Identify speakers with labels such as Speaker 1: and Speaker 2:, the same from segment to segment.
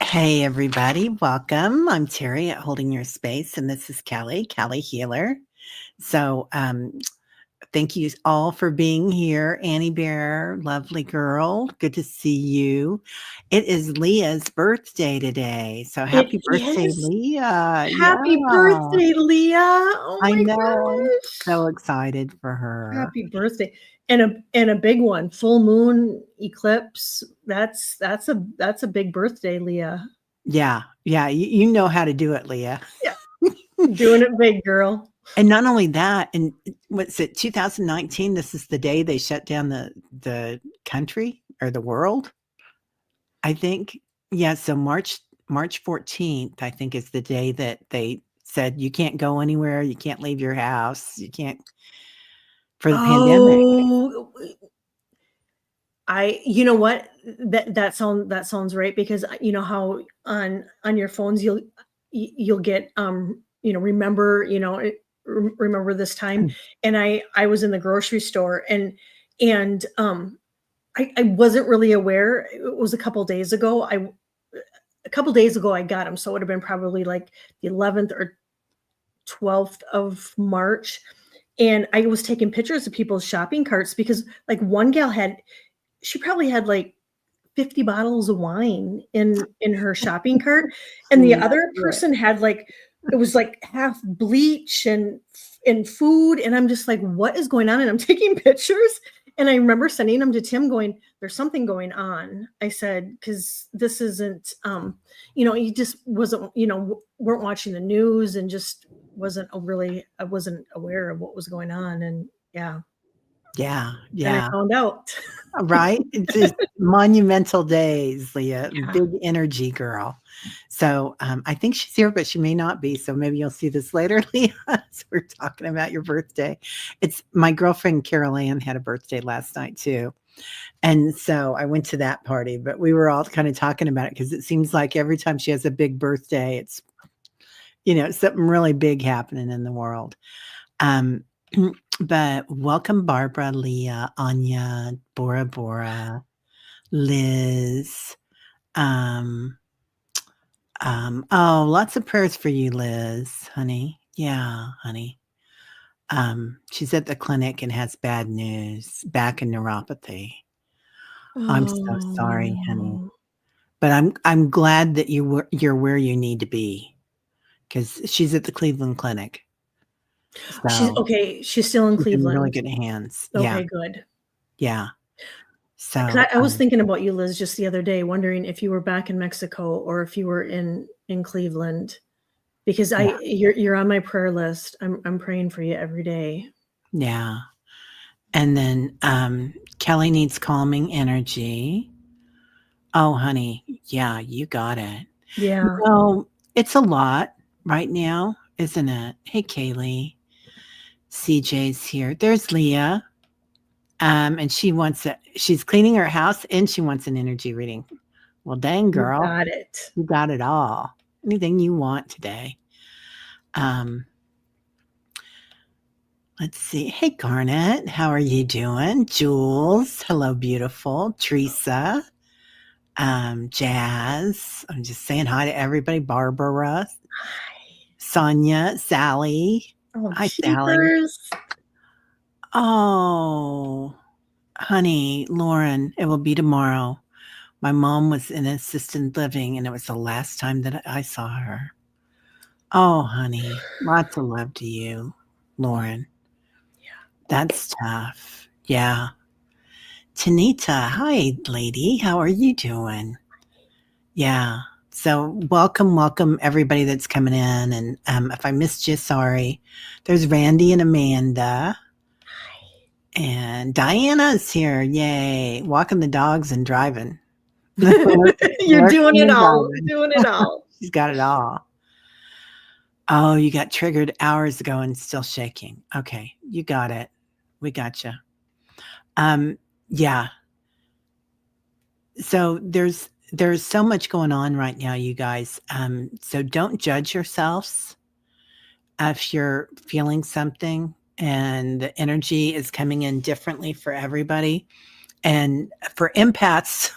Speaker 1: Hey, everybody. Welcome. I'm Teri at Holding Your Space, and this is Kelly Healer. So, thank you all for being here. Annie Bear, lovely girl. Good to see you. It is Leah's birthday today. So,
Speaker 2: It
Speaker 1: happy birthday,
Speaker 2: is.
Speaker 1: Leah.
Speaker 2: Happy
Speaker 1: Yeah,
Speaker 2: birthday, Leah. Oh
Speaker 1: I
Speaker 2: my
Speaker 1: know. I'm
Speaker 2: gosh.
Speaker 1: so excited for her.
Speaker 2: Happy birthday. And a big one. Full moon eclipse. That's a big birthday, Leah.
Speaker 1: Yeah, yeah. You know how to do it, Leah.
Speaker 2: Yeah. Doing it big, girl.
Speaker 1: And not only that, and what's it, 2019, this is the day they shut down the country or the world, I think. Yeah, so March 14th, I think, is the day that they said you can't go anywhere, you can't leave your house, you can't for the pandemic.
Speaker 2: Oh, you know what? That sounds right, because you know how on your phones you'll get remember, remember this time. And I was in the grocery store, and I wasn't really aware. It was a couple days ago I got them, so it would have been probably like the 11th or 12th of March. And I was taking pictures of people's shopping carts, because like one gal she probably had like 50 bottles of wine in her shopping cart, and the other person had like, it was like half bleach and food, and I'm just like, what is going on? And I'm taking pictures, and I remember sending them to Tim going, there's something going on. I said, because this isn't he just wasn't, weren't watching the news, and just I wasn't aware of what was going on. And yeah,
Speaker 1: Yeah,
Speaker 2: then I
Speaker 1: yeah.
Speaker 2: found out.
Speaker 1: Right? It's just monumental days, Leah,
Speaker 2: Yeah.
Speaker 1: big energy girl. So, I think she's here, but she may not be, so maybe you'll see this later, Leah, as we're talking about your birthday. It's my girlfriend Carol Ann had a birthday last night too, and so I went to that party, but we were all kinda talking about it because it seems like every time she has a big birthday, it's, something really big happening in the world. Um, but welcome, Barbara, Leah, Anya, Bora Bora, Liz. Um, oh, lots of prayers for you, Liz, honey. Yeah, honey. She's at the clinic and has bad news, back and neuropathy. I'm so sorry, honey.
Speaker 2: Oh.
Speaker 1: But I'm glad that you're where you need to be because she's at the Cleveland Clinic. So
Speaker 2: She's still in
Speaker 1: she's in really
Speaker 2: Cleveland.
Speaker 1: good hands. Yeah,
Speaker 2: Okay, good.
Speaker 1: yeah.
Speaker 2: 'Cause
Speaker 1: So,
Speaker 2: I was thinking about you, Liz, just the other day, wondering if you were back in Mexico or if you were in Cleveland, because
Speaker 1: yeah,
Speaker 2: you're on my prayer list. I'm praying for you every day.
Speaker 1: yeah. And then, Kelly needs calming energy. Oh, honey, yeah, you got it.
Speaker 2: Yeah.
Speaker 1: It's a lot right now, isn't it? Hey, Kaylee. CJ's here. There's Leah. And she's cleaning her house and she wants an energy reading. Well, dang,
Speaker 2: You
Speaker 1: girl,
Speaker 2: got it.
Speaker 1: you got it all. Anything you want today. Um, let's see. Hey, Garnet, how are you doing? Jules, hello, beautiful. Teresa, Jazz. I'm just saying hi to everybody. Barbara, Sonia, Sally.
Speaker 2: Oh,
Speaker 1: Hi, Sally.
Speaker 2: jeepers.
Speaker 1: Oh, honey, Lauren, it will be tomorrow. My mom was in assisted living, and it was the last time that I saw her. Oh, honey, lots of love to you, Lauren. That's tough. Yeah. Tanita, hi, lady. How are you doing? Yeah. So welcome, everybody that's coming in. And if I missed you, sorry. There's Randy and Amanda. And Diana's here. Yay. Walking the dogs and driving.
Speaker 2: You're doing
Speaker 1: Working
Speaker 2: it
Speaker 1: and
Speaker 2: all.
Speaker 1: driving.
Speaker 2: Doing it all.
Speaker 1: She's got it all. Oh, you got triggered hours ago and still shaking. Okay, you got it. We got you. Yeah. So there's so much going on right now, you guys. So don't judge yourselves if you're feeling something and the energy is coming in differently for everybody. And for empaths,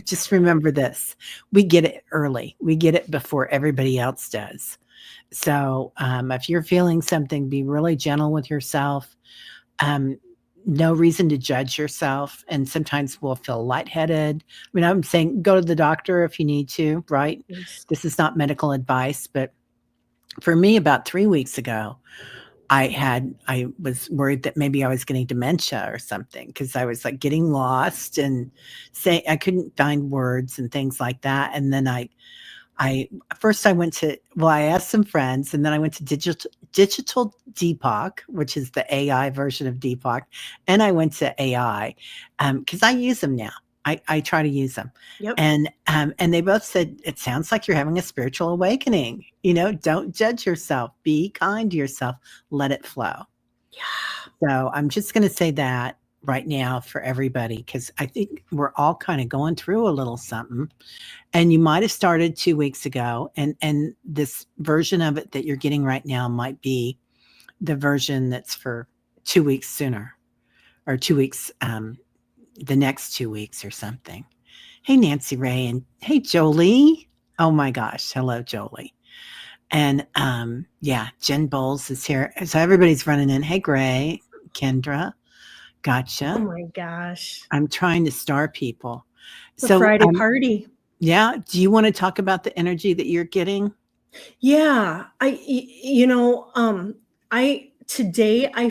Speaker 1: just remember this. We get it early. We get it before everybody else does. So if you're feeling something, be really gentle with yourself. Um, no reason to judge yourself. And sometimes we'll feel lightheaded. I mean, I'm saying go to the doctor if you need to, right?
Speaker 2: Yes.
Speaker 1: This is not medical advice, but for me, about 3 weeks ago, I was worried that maybe I was getting dementia or something because I was like getting lost and say I couldn't find words and things like that. And then I first I went to well, I asked some friends, and then I went to digital Deepak, which is the AI version of Deepak, and I went to AI because I use them now. I try to use them,
Speaker 2: Yep.
Speaker 1: and they both said it sounds like you're having a spiritual awakening. Don't judge yourself. Be kind to yourself. Let it flow.
Speaker 2: Yeah.
Speaker 1: So I'm just going to say that right now for everybody because I think we're all kind of going through a little something. And you might have started 2 weeks ago, and this version of it that you're getting right now might be the version that's for 2 weeks sooner or 2 weeks, the next 2 weeks or something. Hey, Nancy Ray, and hey, Jolie. Oh my gosh. Hello, Jolie. And yeah, Jen Bowles is here. So everybody's running in. Hey, Gray, Kendra,
Speaker 2: Oh
Speaker 1: gotcha.
Speaker 2: my gosh.
Speaker 1: I'm trying to star people.
Speaker 2: The
Speaker 1: So,
Speaker 2: Friday party.
Speaker 1: yeah, do you want to talk about the energy that you're getting?
Speaker 2: Yeah. I today I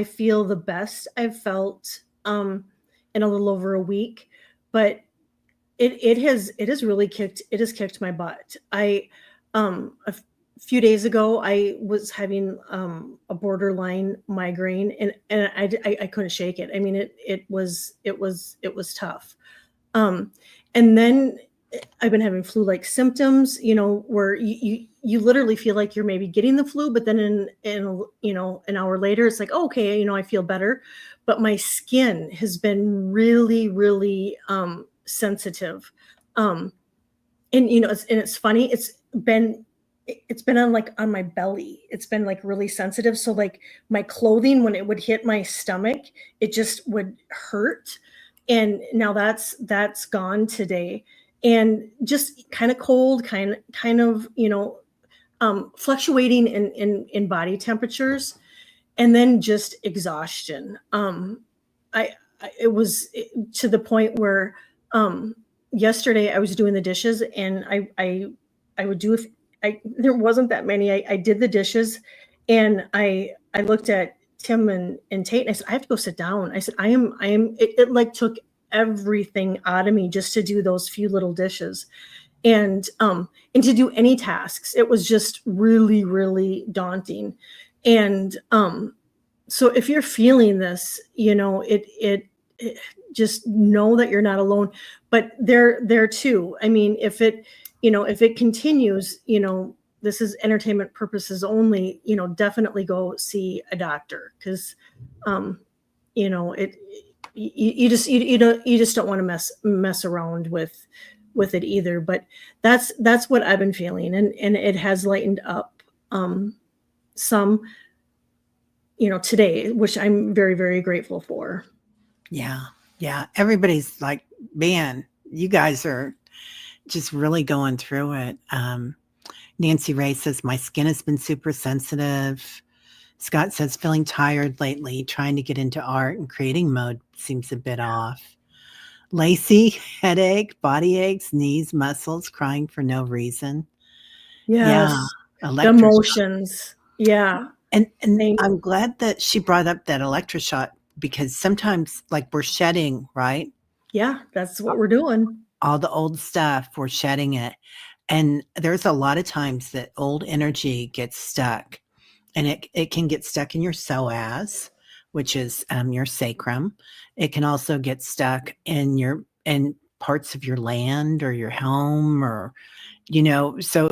Speaker 2: feel the best I've felt in a little over a week, but it has kicked my butt. A few days ago I was having a borderline migraine, and I couldn't shake it. I mean, it was tough. Um and then I've been having flu-like symptoms, where you literally feel like you're maybe getting the flu, but then in an hour later, it's like, oh, okay, I feel better. But my skin has been really, really sensitive. Um, and it's funny. It's been on my belly. It's been like really sensitive. So like my clothing, when it would hit my stomach, it just would hurt. And now that's gone today. And just kind of cold, kind of, fluctuating in body temperatures, and then just exhaustion. To the point where yesterday I was doing the dishes, and I would do, if there wasn't that many, I did the dishes, and I looked at Tim and Tate, and I said, I have to go sit down. I said, it like took everything out of me just to do those few little dishes, and to do any tasks. It was just really, really daunting. And so if you're feeling this, it just know that you're not alone. But there too, I mean, if it continues, this is entertainment purposes only, definitely go see a doctor, because it you just don't want to mess around with it either. But that's what I've been feeling, and it has lightened up some, today, which I'm very, very grateful for.
Speaker 1: Yeah. Yeah. Everybody's like, man, you guys are just really going through it. Nancy Ray says, my skin has been super sensitive. Scott says, feeling tired lately, trying to get into art and creating mode seems a bit off. Lacey, headache, body aches, knees, muscles, crying for no reason. Yeah.
Speaker 2: Yes, the
Speaker 1: Electroshock.
Speaker 2: emotions. Yeah.
Speaker 1: And
Speaker 2: Thank
Speaker 1: I'm glad that she brought up that electroshock because sometimes like we're shedding, right?
Speaker 2: Yeah, that's what we're doing.
Speaker 1: All the old stuff, we're shedding it. And there's a lot of times that old energy gets stuck, and it can get stuck in your psoas, which is your sacrum. It can also get stuck in parts of your land or your home, or so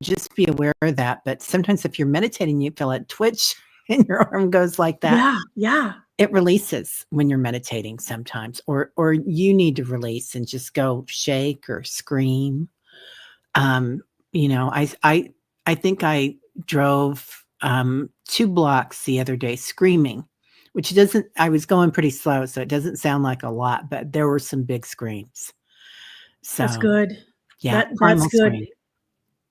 Speaker 1: just be aware of that. But sometimes if you're meditating, you feel it twitch and your arm goes like that.
Speaker 2: Yeah, yeah.
Speaker 1: It releases when you're meditating sometimes, or you need to release and just go shake or scream. Um, I think I drove 2 blocks the other day screaming which doesn't, I was going pretty slow, so it doesn't sound like a lot, but there were some big screams.
Speaker 2: That's
Speaker 1: So,
Speaker 2: good.
Speaker 1: yeah,
Speaker 2: That's
Speaker 1: primal
Speaker 2: good.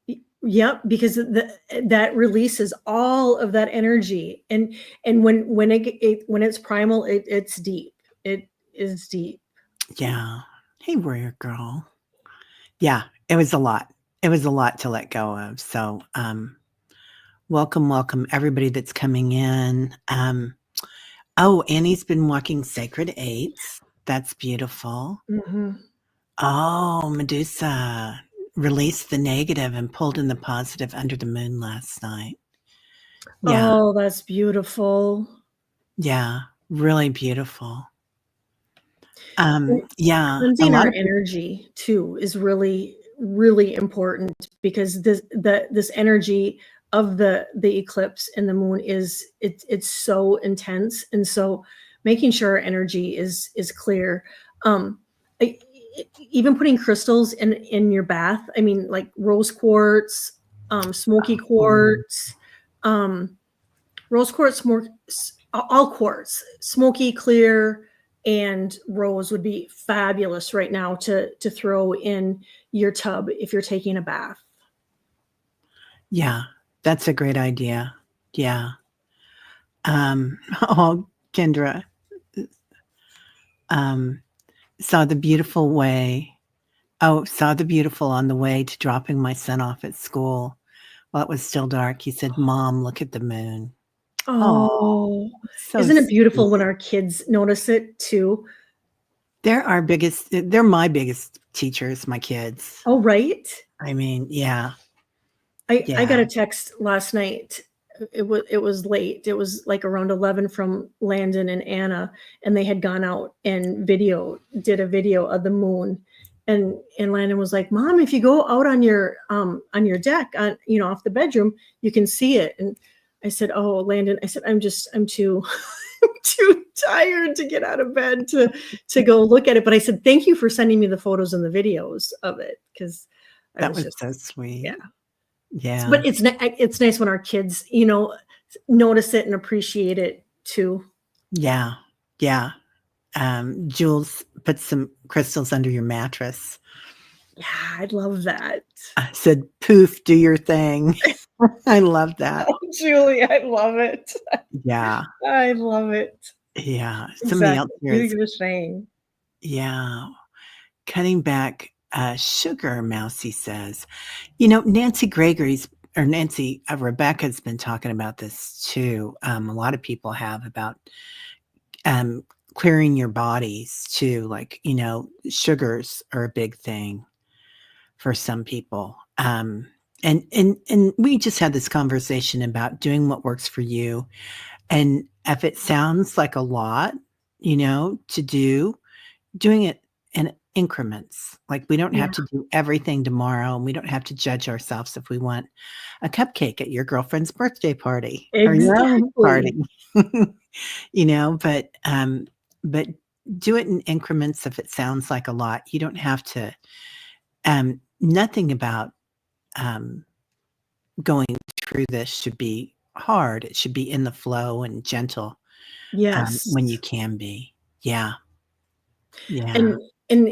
Speaker 1: scream.
Speaker 2: Yep, because that releases all of that energy, and when it's primal, it's deep. It is deep.
Speaker 1: Yeah. Hey, warrior girl. Yeah, it was a lot. It was a lot to let go of. So, welcome everybody that's coming in. Oh, Annie's been walking Sacred Eights. That's beautiful.
Speaker 2: Mhm.
Speaker 1: Oh, Medusa released the negative and pulled in the positive under the moon last night. Yeah,
Speaker 2: Oh, that's beautiful.
Speaker 1: yeah, really beautiful.
Speaker 2: And
Speaker 1: Yeah, a
Speaker 2: cleansing
Speaker 1: lot
Speaker 2: our
Speaker 1: of people.
Speaker 2: energy too is really, really important, because this energy of the eclipse and the moon it's so intense, and so making sure our energy is clear. Um, I, Even putting crystals in your bath. I mean, like rose quartz, smoky
Speaker 1: Oh,
Speaker 2: quartz, um, rose quartz, more all quartz, smoky, clear, and rose would be fabulous right now to throw in your tub if you're taking a bath.
Speaker 1: yeah, that's a great idea. Yeah. Oh, Kendra, um, saw the beautiful way. Oh, saw the beautiful on the way to dropping my son off at school while it was still dark. He said, "Mom, look at the moon." Oh,
Speaker 2: Oh,
Speaker 1: so
Speaker 2: isn't it
Speaker 1: sweet.
Speaker 2: beautiful when our kids notice it too?
Speaker 1: They're my biggest teachers, my kids.
Speaker 2: Oh, right.
Speaker 1: I mean, yeah,
Speaker 2: I got
Speaker 1: yeah,
Speaker 2: a text last night. It was late. It was like around 11 from Landon and Anna, and they had gone out and did a video of the moon. And Landon was like, "Mom, if you go out on your deck, on off the bedroom, you can see it." And I said, "Oh, Landon," I said, I'm too I'm too tired to get out of bed to go look at it. But I said, "Thank you for sending me the photos and the videos of it," because I
Speaker 1: that
Speaker 2: was
Speaker 1: was
Speaker 2: just,
Speaker 1: so
Speaker 2: yeah.
Speaker 1: sweet. Yeah,
Speaker 2: But it's nice when our kids, notice it and appreciate it too.
Speaker 1: yeah, yeah. Jules put some crystals under your mattress.
Speaker 2: Yeah, I love that.
Speaker 1: I said, "Poof, do your thing." I love that.
Speaker 2: Oh, Julie, I love it.
Speaker 1: Yeah,
Speaker 2: I love it.
Speaker 1: yeah. Somebody else
Speaker 2: Exactly.
Speaker 1: here
Speaker 2: You
Speaker 1: is,
Speaker 2: do the same.
Speaker 1: yeah, cutting back sugar, Mousy says. Nancy Gregory's or Nancy Rebecca's been talking about this too. A lot of people have about um, clearing your bodies too. Like, sugars are a big thing for some people. And we just had this conversation about doing what works for you. And if it sounds like a lot, to do, doing it in increments. Like, we don't
Speaker 2: Yeah,
Speaker 1: have to do everything tomorrow, and we don't have to judge ourselves if we want a cupcake at your girlfriend's birthday party or your own party.
Speaker 2: exactly.
Speaker 1: But do it in increments if it sounds like a lot. You don't have to. Nothing about going through this should be hard. It should be in the flow and gentle when you
Speaker 2: Yes.
Speaker 1: can be. Yeah, yeah.
Speaker 2: And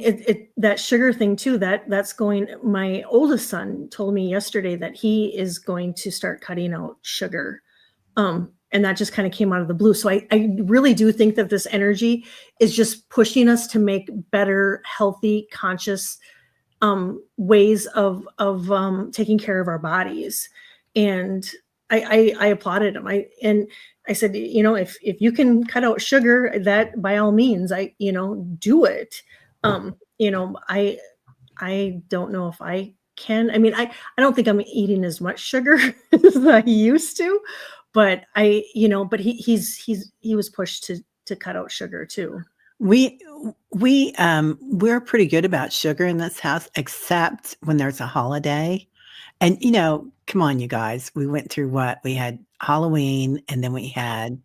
Speaker 2: that sugar thing too, that's going, my oldest son told me yesterday that he is going to start cutting out sugar. And that just kind of came out of the blue. So I really do think that this energy is just pushing us to make better, healthy, conscious ways of taking care of our bodies. And I applauded him. I said, if you can cut out sugar, that by all means, do it. Um, you know, I I don't know if I can. I mean, I don't think I'm eating as much sugar as I used to, but but he was pushed to cut out sugar too.
Speaker 1: We we're pretty good about sugar in this house, except when there's a holiday. And, come on, you guys, we went through what? We had Halloween, and then we had,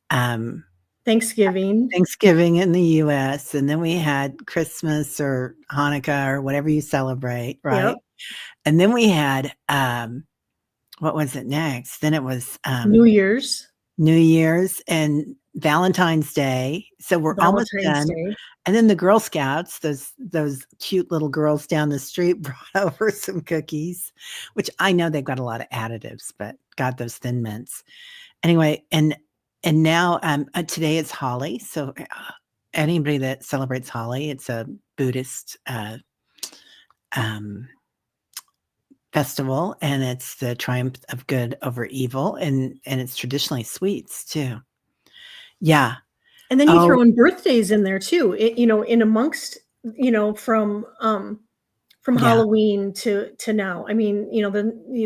Speaker 1: um,
Speaker 2: Thanksgiving.
Speaker 1: Thanksgiving in the US, and then we had Christmas or Hanukkah or whatever you celebrate, right?
Speaker 2: Yep.
Speaker 1: And then we had, what was it next? Then it was,
Speaker 2: New Year's.
Speaker 1: New Year's, and Valentine's Day. So we're almost
Speaker 2: Valentine's
Speaker 1: done.
Speaker 2: Day.
Speaker 1: And then the Girl Scouts, those cute little girls down the street brought over some cookies, which I know they've got a lot of additives, but got those Thin Mints. Anyway, and now today is Holi. So anybody that celebrates Holi, it's a Buddhist festival, and it's the triumph of good over evil, and it's traditionally sweets too. Yeah.
Speaker 2: And then you
Speaker 1: Oh,
Speaker 2: throw in birthdays in there too. In amongst, from
Speaker 1: yeah.
Speaker 2: Halloween to now. I mean,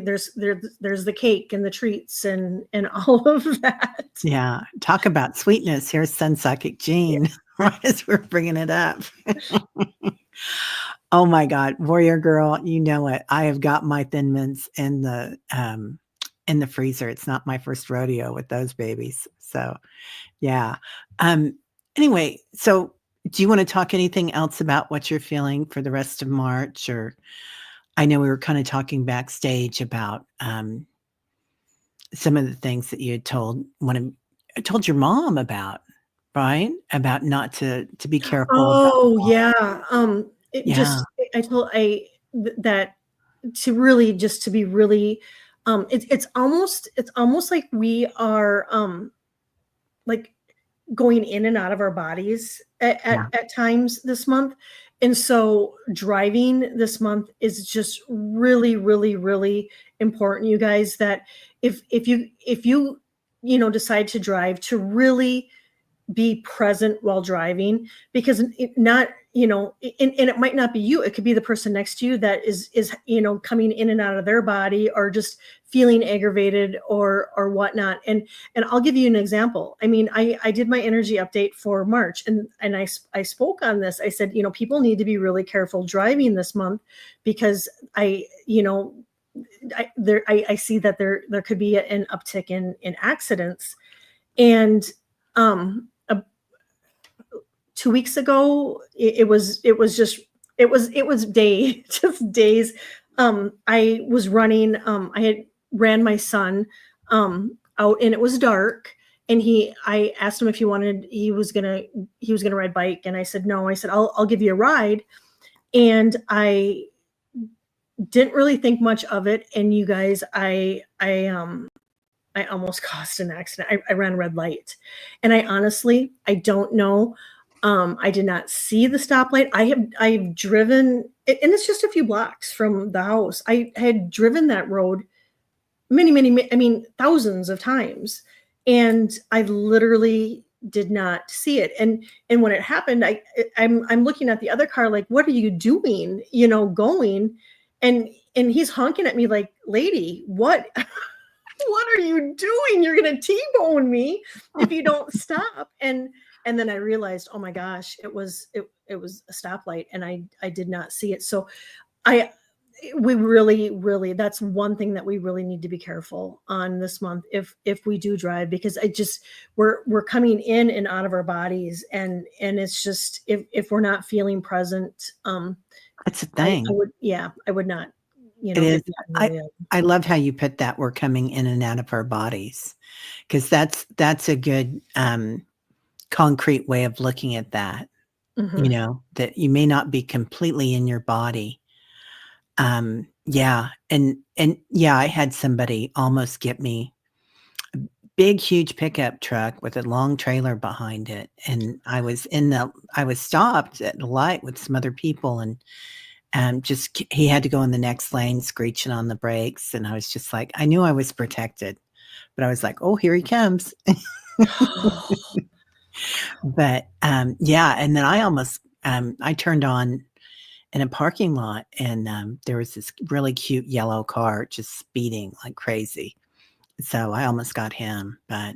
Speaker 2: there's the cake and the treats and all of that.
Speaker 1: Yeah. Talk about sweetness. Here's Sun Psychic Jean, right as we're bringing it up. Oh my God, Warrior Girl, you know it. I have got my Thin Mints in the freezer. It's not my first rodeo with those babies. So yeah. Anyway, so do you want to talk anything else about what you're feeling for the rest of March? Or I know we were kind of talking backstage about some of the things that you had told your mom about, right? About not to be careful about.
Speaker 2: Oh yeah.
Speaker 1: Yeah.
Speaker 2: That to really just to be really it's almost like we are like going in and out of our bodies
Speaker 1: Yeah.
Speaker 2: at times this month. And so driving this month is just really, really, really important, you guys, that if you decide to drive, to really be present while driving, because not, and it might not be you, it could be the person next to you that is coming in and out of their body, or just feeling aggravated or whatnot. And I'll give you an example. I mean, I did my energy update for March, and I spoke on this. I said, people need to be really careful driving this month, because I see that there could be an uptick in accidents. And 2 weeks ago, it was just days. I was running. I had ran my son out, and it was dark. And I asked him if he was gonna ride bike, and I said no. I said I'll give you a ride, and I didn't really think much of it. And you guys, I almost caused an accident. I ran a red light, and I don't know. I did not see the stoplight. I've driven, and it's just a few blocks from the house. I had driven that road many, thousands of times, and I literally did not see it. And when it happened, I'm looking at the other car like, what are you doing? Going, and he's honking at me like, lady, what? What are you doing? You're going to T-bone me if you don't stop. And then I realized, oh my gosh, it was a stoplight, and I did not see it. So we really, that's one thing that we really need to be careful on this month if we do drive, because we're coming in and out of our bodies, and it's just, if we're not feeling present,
Speaker 1: That's the thing.
Speaker 2: I would not,
Speaker 1: It is. I love how you put that, we're coming in and out of our bodies, because that's a good concrete way of looking at that.
Speaker 2: Mm-hmm.
Speaker 1: That you may not be completely in your body. Yeah. And yeah, I had somebody almost get me a big, huge pickup truck with a long trailer behind it. And I was stopped at the light with some other people, and he had to go in the next lane, screeching on the brakes. And I was just like, I knew I was protected, but I was like, oh, here he comes. But yeah. And then I almost, I turned on in a parking lot, and there was this really cute yellow car just speeding like crazy. So I almost got him. But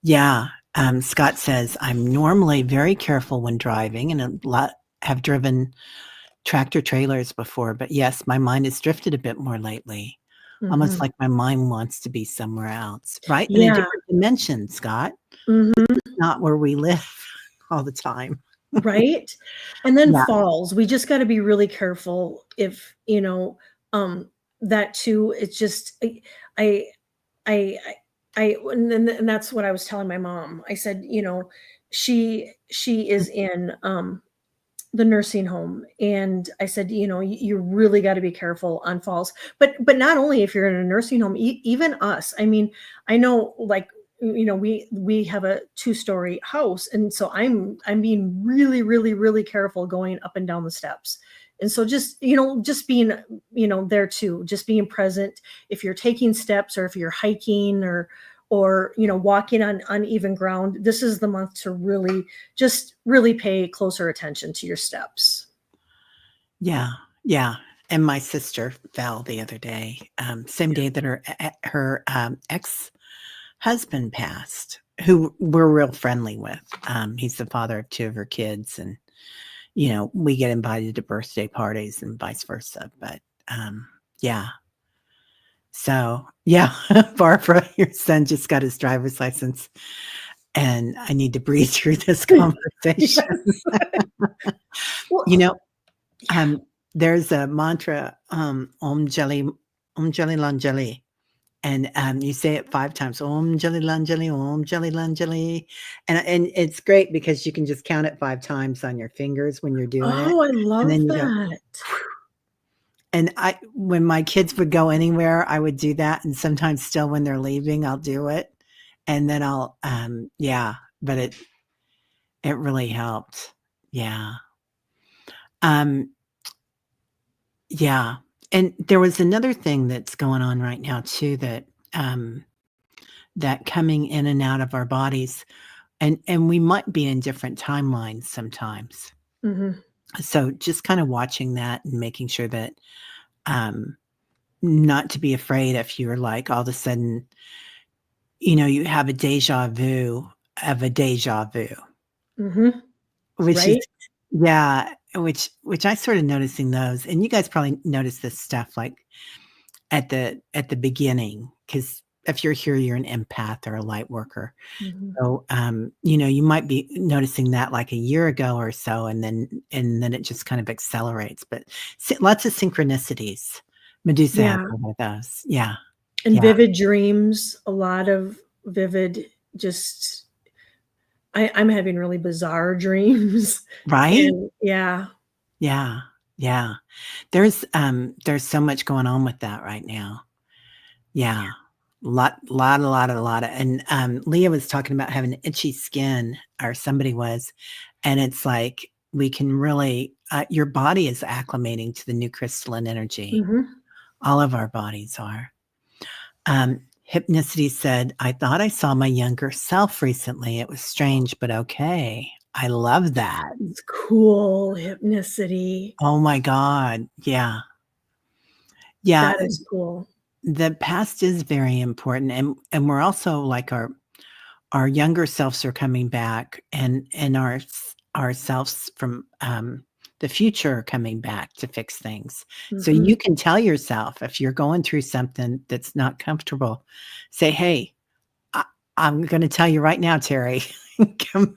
Speaker 1: yeah, Scott says, I'm normally very careful when driving, and have driven tractor trailers before, but yes, my mind has drifted a bit more lately.
Speaker 2: Mm-hmm.
Speaker 1: Almost like my mind wants to be somewhere else, right?
Speaker 2: Yeah.
Speaker 1: In a different dimension, Scott.
Speaker 2: Mm-hmm.
Speaker 1: Not where we live all the time.
Speaker 2: Right. And then
Speaker 1: Yeah.
Speaker 2: falls. We just got to be really careful if, that too. It's just, I And that's what I was telling my mom. I said, she is in the nursing home, and I said, you really got to be careful on falls. But not only if you're in a nursing home, even us. I mean, I know, like, we have a 2-story house, and so I'm being really, really, really careful going up and down the steps. And so just being, there too, just being present if you're taking steps, or if you're hiking, or walking on uneven ground. This is the month to really pay closer attention to your steps.
Speaker 1: Yeah. Yeah. And my sister fell the other day, same day that her ex-husband passed, who we're real friendly with. He's the father of 2 of her kids, and we get invited to birthday parties and vice versa. But yeah. So yeah, Barbara, your son just got his driver's license, and I need to breathe through this conversation.
Speaker 2: Well,
Speaker 1: Yeah. There's a mantra, Om Jali Lanjali, and you say it 5 times, Om Jali Lanjali, Om Jali Lanjali, and it's great because you can just count it 5 times on your fingers when you're doing it,
Speaker 2: oh, I
Speaker 1: and
Speaker 2: love
Speaker 1: then you go,
Speaker 2: that.
Speaker 1: and when my kids would go anywhere, I would do that, and sometimes still when they're leaving, I'll do it, and then I'll, yeah, but it really helped. Yeah. Um, Yeah, and there was another thing that's going on right now too, that coming in and out of our bodies, and we might be in different timelines sometimes.
Speaker 2: Mhm.
Speaker 1: So just kind of watching that and making sure that, um, not to be afraid if you're like all of a sudden, you have a deja vu of a deja vu,
Speaker 2: Mhm.
Speaker 1: which is
Speaker 2: Right?
Speaker 1: yeah, which I started noticing those, and you guys probably notice this stuff like at the beginning, because if you're here, you're an empath or a light worker.
Speaker 2: Mhm.
Speaker 1: So, you might be noticing that like a year ago or so, and then it just kind of accelerates. But lots of synchronicities. Medusa has
Speaker 2: Yeah,
Speaker 1: one of those. Yeah,
Speaker 2: and
Speaker 1: yeah,
Speaker 2: vivid dreams, a lot of vivid, just I'm having really bizarre dreams.
Speaker 1: right.
Speaker 2: And yeah.
Speaker 1: Yeah, yeah. There's so much going on with that right now. Yeah. A lot, and, Leah was talking about having itchy skin, or somebody was, and it's like, we can really, your body is acclimating to the new crystalline energy.
Speaker 2: Mhm.
Speaker 1: All of our bodies are. Hypnicity said, "I thought I saw my younger self recently. It was strange, but okay." I love that.
Speaker 2: It's cool, hypnicity.
Speaker 1: Oh my god. Yeah. Yeah.
Speaker 2: That is cool.
Speaker 1: The past is very important, and we're also like our younger selves are coming back, and our selves from, the future are coming back to fix things. So
Speaker 2: Mhm.
Speaker 1: you can tell yourself if you're going through something that's not comfortable, say, "Hey, I I'm gonna tell you right now, Terry, come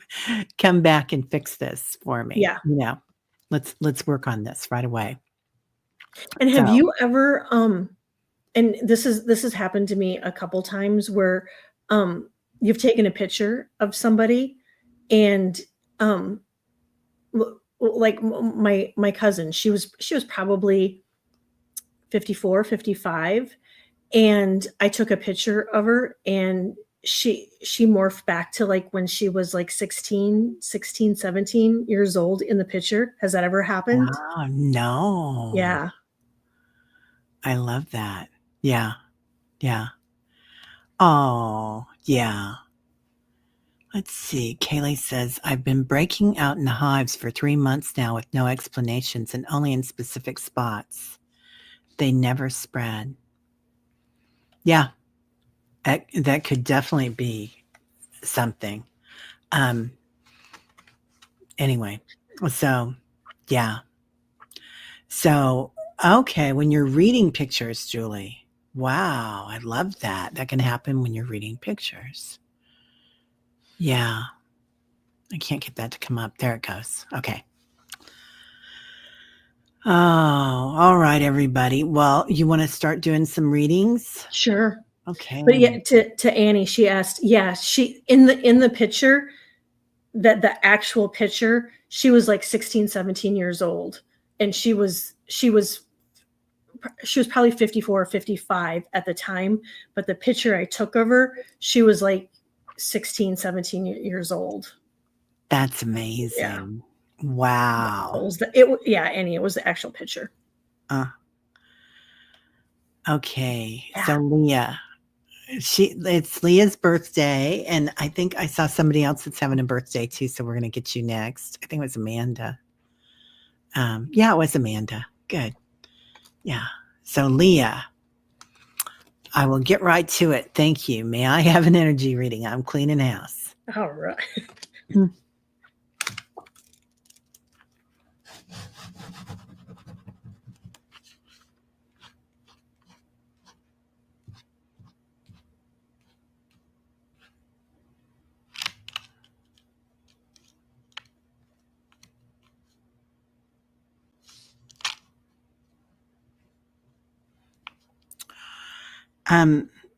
Speaker 1: come back and fix this for me,
Speaker 2: Yeah.
Speaker 1: Let's work on this right away."
Speaker 2: And have
Speaker 1: So
Speaker 2: you ever, and this has happened to me a couple times, where, you've taken a picture of somebody, and, um, like, my cousin, she was probably 54, 55, and I took a picture of her, and she morphed back to, like, when she was, like, 16, 17 years old in the picture. Has that ever happened?
Speaker 1: wow, no.
Speaker 2: Yeah.
Speaker 1: I love that. Yeah, yeah. Oh, yeah. Let's see. Kaylee says, I've been breaking out in hives for 3 months now with no explanations and only in specific spots. They never spread. Yeah, that could definitely be something. Um, anyway, so yeah. So, okay, when you're reading pictures, Julie, wow, I love that. That can happen when you're reading pictures. Yeah. I can't get that to come up. There it goes. Okay. Oh, all right, everybody. Well, you want to start doing some readings?
Speaker 2: Sure.
Speaker 1: Okay.
Speaker 2: But yeah, to Annie, she asked, yeah, she in the picture, that the actual picture, she was like 16, 17 years old. And she was probably 54 or 55 at the time, but the picture I took of her, she was like 16, 17 years old.
Speaker 1: That's
Speaker 2: Yeah.
Speaker 1: amazing.
Speaker 2: So
Speaker 1: Wow.
Speaker 2: it was Annie, it was the actual picture.
Speaker 1: Okay.
Speaker 2: Yeah.
Speaker 1: So Leah, it's Leah's birthday, and I think I saw somebody else that's having a birthday too, so we're gonna get you next. I think it was Amanda. Yeah, it was Amanda. Good. Yeah. So Leah, I will get right to it. Thank you. May I have an energy reading? I'm cleaning house.
Speaker 2: All right.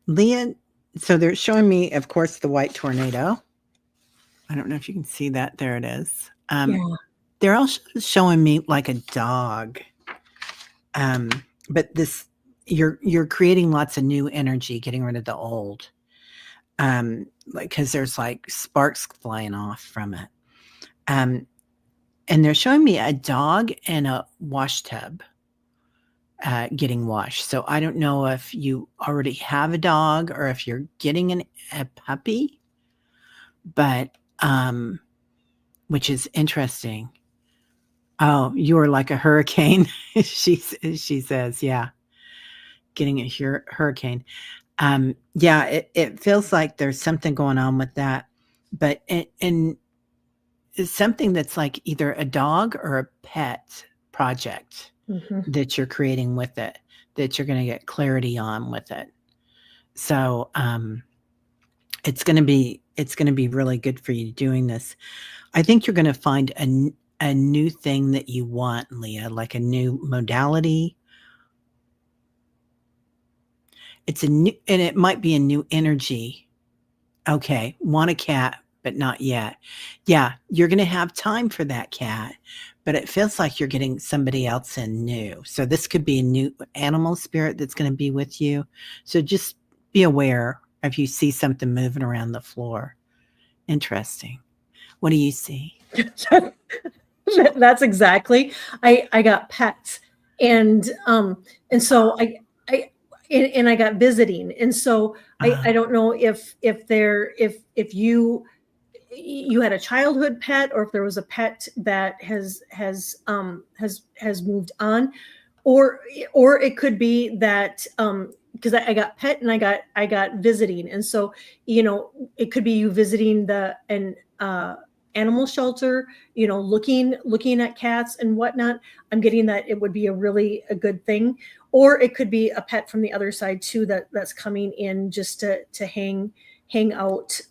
Speaker 1: Leah, so they're showing me, of course, the white tornado. I don't know if you can see that. There it is.
Speaker 2: Yeah.
Speaker 1: They're also showing me like a dog. But you're creating lots of new energy, getting rid of the old. Like because there's like sparks flying off from it. And they're showing me a dog and a wash tub getting washed. So I don't know if you already have a dog or if you're getting a puppy, but which is interesting. Oh, you are like a hurricane. she says, yeah, getting a hurricane. Yeah, it feels like there's something going on with that, but and it's something that's like either a dog or a pet project that you're creating with it, that you're going to get clarity on with it. So it's going to be really good for you doing this. I think you're going to find a new thing that you want, Leah, like a new modality. It's a new, and it might be a new energy. Okay, want a cat, but not yet. Yeah, you're going to have time for that cat, but it feels like you're getting somebody else in new. So this could be a new animal spirit that's going to be with you. So just be aware if you see something moving around the floor. Interesting. What do you see?
Speaker 2: That's exactly. I got pets, and so I got visiting, and so I don't know if you had a childhood pet, or if there was a pet that has moved on, or it could be that because I got pet and I got visiting, and so it could be you visiting an animal shelter, looking at cats and whatnot. I'm getting that it would be a good thing, or it could be a pet from the other side too that's coming in just to hang out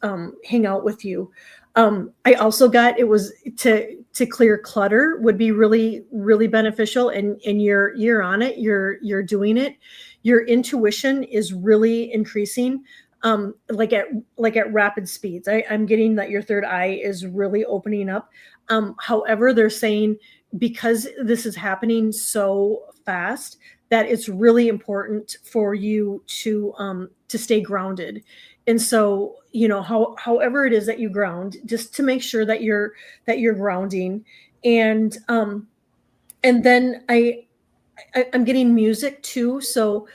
Speaker 2: with you. I also got, it was to clear clutter would be really, really beneficial, and you're on it, you're doing it. Your intuition is really increasing, like at rapid speeds. I'm getting that your third eye is really opening up. However, they're saying because this is happening so fast, that it's really important for you to stay grounded. And so, however it is that you ground, just to make sure that you're grounding. And then I'm getting music too. So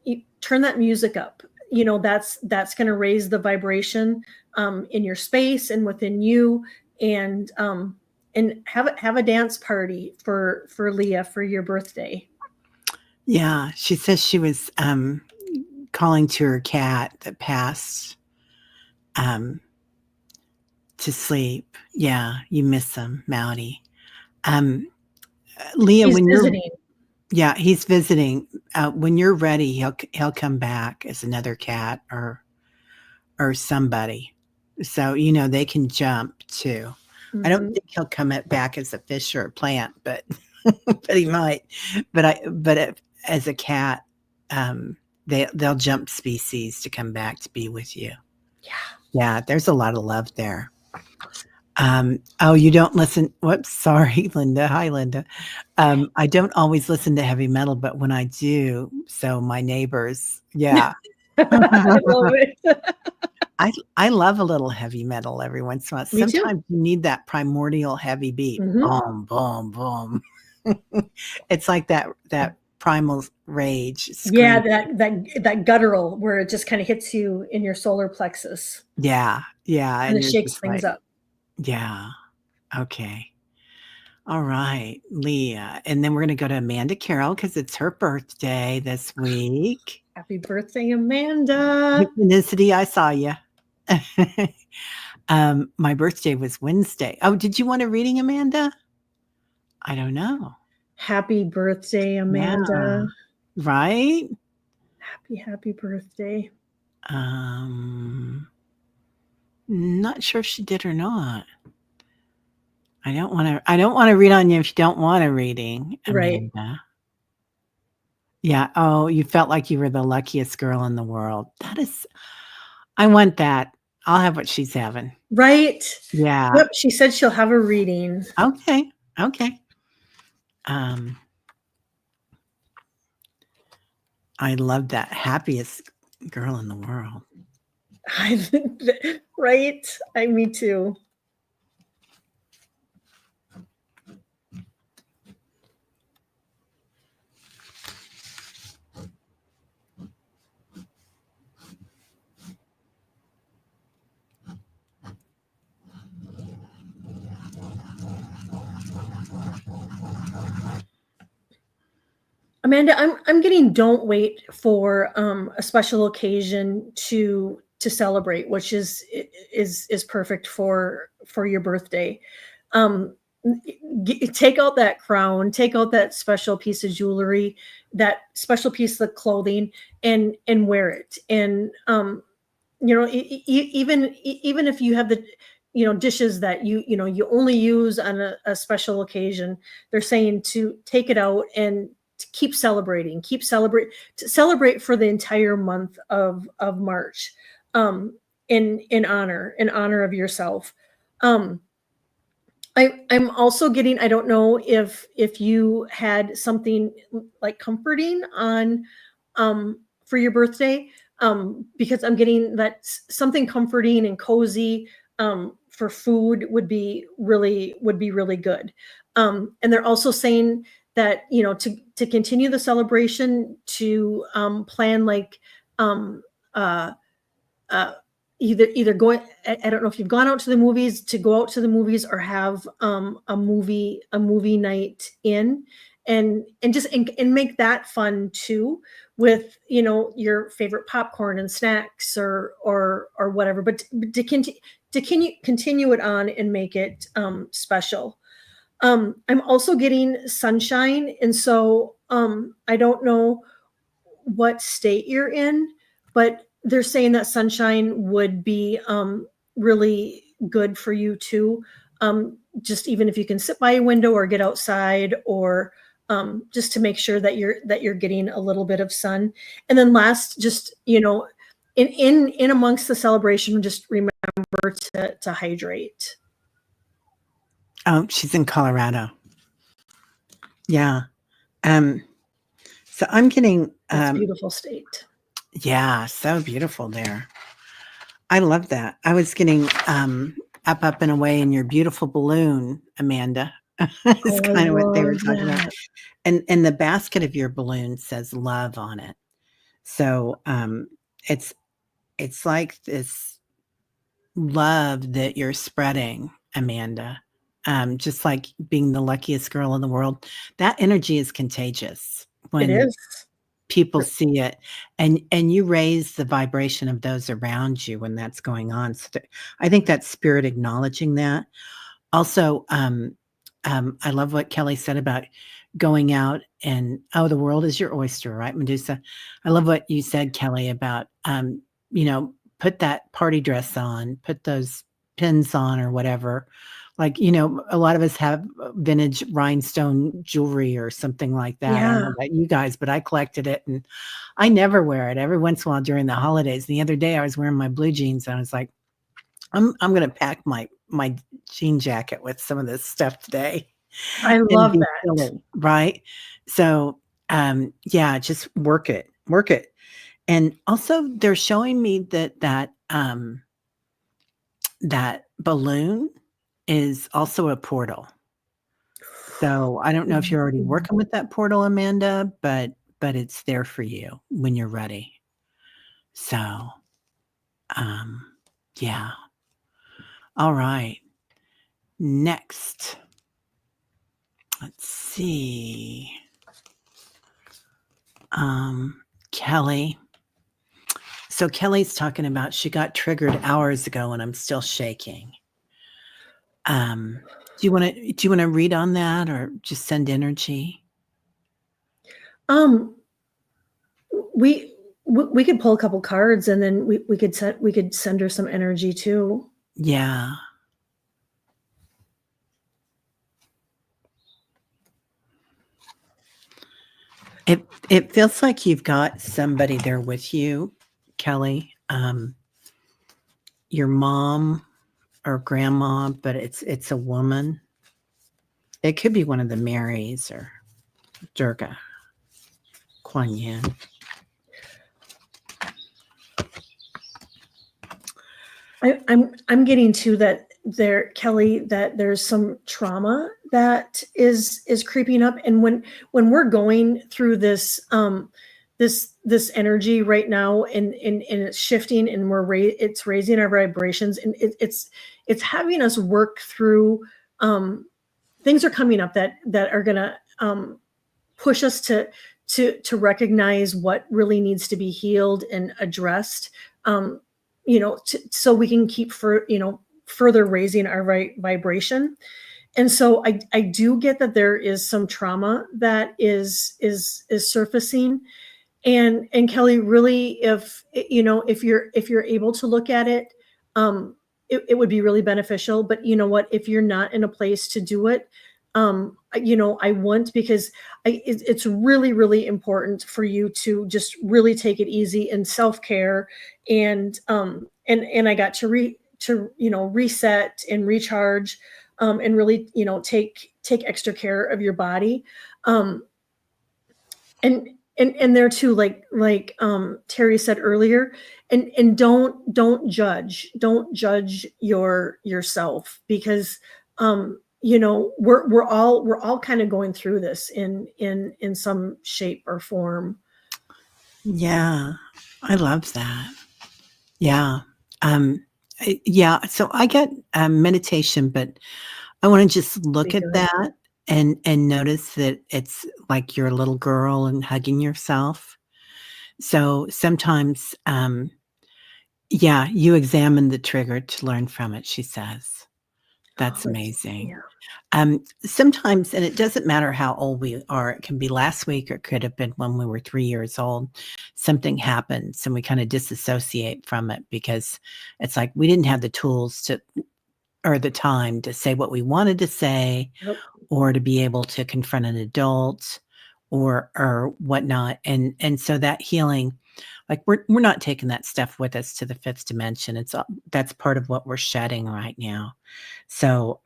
Speaker 2: you turn that music up. That's going to raise the vibration in your space and within you. And have a dance party for Leah for your birthday.
Speaker 1: Yeah, she says she was calling to her cat that passed to sleep. Yeah, you miss him, Mowdy. Leah,
Speaker 2: He's
Speaker 1: when
Speaker 2: visiting.
Speaker 1: yeah, he's visiting. When you're ready, he'll come back as another cat or somebody. So they can jump too. I don't think he'll come back as a fish or a plant, but but he might. But as a cat, they'll jump species to come back to be with you.
Speaker 2: Yeah.
Speaker 1: Yeah, there's a lot of love there. Oh, you don't listen. Whoops, sorry, Linda. Hi, Linda. I don't always listen to heavy metal, but when I do, so my neighbors, yeah.
Speaker 2: I love it.
Speaker 1: I love a little heavy metal every once in a while.
Speaker 2: Me too.
Speaker 1: Sometimes you need that primordial heavy beat.
Speaker 2: Mhm.
Speaker 1: Boom, boom, boom. It's like that primal rage
Speaker 2: Yeah,
Speaker 1: scream.
Speaker 2: that guttural where it just kind of hits you in your solar plexus
Speaker 1: Yeah, yeah,
Speaker 2: and
Speaker 1: and
Speaker 2: it
Speaker 1: you're
Speaker 2: shakes
Speaker 1: just
Speaker 2: things
Speaker 1: like,
Speaker 2: up.
Speaker 1: yeah, okay. All right, Leah. And then we're going to go to Amanda Carroll because it's her birthday this week.
Speaker 2: Happy birthday, Amanda.
Speaker 1: Synchronicity, I saw you. My birthday was Wednesday. Oh, did you want a reading, Amanda? I don't know.
Speaker 2: Happy birthday,
Speaker 1: Yeah,
Speaker 2: Amanda.
Speaker 1: right?
Speaker 2: Happy birthday.
Speaker 1: Not sure if she did or not. I don't want to read on you if you don't want a reading,
Speaker 2: Right.
Speaker 1: Amanda. Yeah. Oh, you felt like you were the luckiest girl in the world. I want that. I'll have what she's having.
Speaker 2: Right.
Speaker 1: Yeah.
Speaker 2: Yep. She said she'll have a reading.
Speaker 1: Okay. Okay. I love that. Happiest girl in the world.
Speaker 2: Right. Me too. Amanda, I'm getting don't wait for a special occasion to celebrate, which is perfect for your birthday. Um, take out that crown, take out that special piece of jewelry, that special piece of clothing, and wear it. And even if you have the dishes that you only use on a special occasion, they're saying to take it out and to keep celebrating, to celebrate for the entire month of March, in honor of yourself. um I'm also getting, I don't know if you had something like comforting on for your birthday, because I'm getting that something comforting and cozy for food would be really good. And they're also saying that to continue the celebration, to plan like um, uh, uh, either going, I don't know if you've gone out to the movies, to go out to the movies, or have a movie night in, and just and make that fun too, with your favorite popcorn and snacks, or whatever, but continue it on and make it special. I'm also getting sunshine, and so I don't know what state you're in, but they're saying that sunshine would be really good for you too. Just even if you can sit by a window or get outside, or just to make sure that you're getting a little bit of sun. And then last, just in amongst the celebration, just remember to hydrate.
Speaker 1: Oh, she's in Colorado. Yeah. So I'm getting,
Speaker 2: It's a beautiful state.
Speaker 1: yeah, so beautiful there. I love that. I was getting up and away in your beautiful balloon, Amanda. It's
Speaker 2: Oh, I
Speaker 1: kind of what they were
Speaker 2: love
Speaker 1: talking about.
Speaker 2: that.
Speaker 1: And the basket of your balloon says love on it. So it's like this love that you're spreading, Amanda. Just like being the luckiest girl in the world. That energy is contagious
Speaker 2: It
Speaker 1: when
Speaker 2: is.
Speaker 1: people see it, and you raise the vibration of those around you when that's going on. So I think that's spirit acknowledging that. Also, I love what Kelly said about going out and, oh, the world is your oyster, right, Medusa? I love what you said, Kelly, about put that party dress on, put those pins on or whatever, Like, a lot of us have vintage rhinestone jewelry or something like that. I don't know
Speaker 2: Yeah.
Speaker 1: about you guys, but I collected it and I never wear it. Every once in a while during the holidays. The other day I was wearing my blue jeans and I was like, I'm gonna pack my jean jacket with some of this stuff today
Speaker 2: I
Speaker 1: and
Speaker 2: love
Speaker 1: be
Speaker 2: that.
Speaker 1: silly, right? So, yeah, just work it, work it. And also they're showing me that balloon is also a portal. So, I don't know if you're already
Speaker 2: Mhm.
Speaker 1: working with that portal, Amanda, but it's there for you when you're ready. So, um, yeah. All right. Next, let's see. Kelly. So Kelly's talking about she got triggered hours ago and I'm still shaking. Um, do you wanna read on that or just send energy?
Speaker 2: Um, we could pull a couple cards and then we could send her some energy too.
Speaker 1: Yeah. It feels like you've got somebody there with you, Kelly. Your mom or grandma, but it's a woman. It could be one of the Marys or Durga, Kuan Yin.
Speaker 2: I'm getting to that there, Kelly, that there's some trauma that is creeping up. And when we're going through this energy right now and it's shifting and it's raising our vibrations and it's having us work through things are coming up that are gonna push us to recognize what really needs to be healed and addressed, so we can keep further raising our vibration. And so I do get that there is some trauma that is surfacing. And Kelly, really, if you're able to look at it, it would be really beneficial. But you know what, if you're not in a place to do it, I want, because it's really, really important for you to just really take it easy and self-care. And I got to reset and recharge, and really, take extra care of your body. um and there too, like Teri said earlier, and don't judge yourself, because we're all kind of going through this in some shape or form.
Speaker 1: Yeah, I love that. Yeah. Um, yeah, so I get, meditation, but I wanna just look
Speaker 2: Be
Speaker 1: at
Speaker 2: good.
Speaker 1: that and notice that it's like you're a little girl and hugging yourself. So sometimes, yeah, you examine the trigger to learn from it, she says.
Speaker 2: Oh,
Speaker 1: That's
Speaker 2: that's,
Speaker 1: amazing.
Speaker 2: yeah.
Speaker 1: Sometimes, and it doesn't matter how old we are, it can be last week or it could have been when we were 3 years old. Something happens and we kinda disassociate from it because it's like we didn't have the tools to or the time to say what we wanted to say
Speaker 2: Yep.
Speaker 1: or to be able to confront an adult or whatnot. And so that healing, like we're not taking that stuff with us to the fifth dimension. That's part of what we're shedding right now. So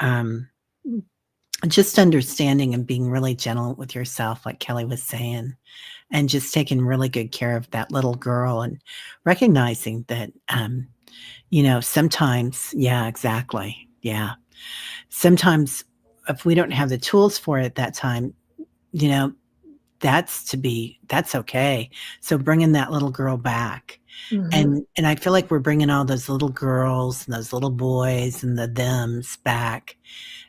Speaker 1: just understanding and being really gentle with yourself, like Kelly was saying, and just taking really good care of that little girl and recognizing that sometimes, yeah, exactly. Yeah. Sometimes if we don't have the tools for it at that time, you know, that's okay. So bringing that little girl back.
Speaker 2: Hmm.
Speaker 1: And I feel like we're bringing all those little girls and those little boys and the thems back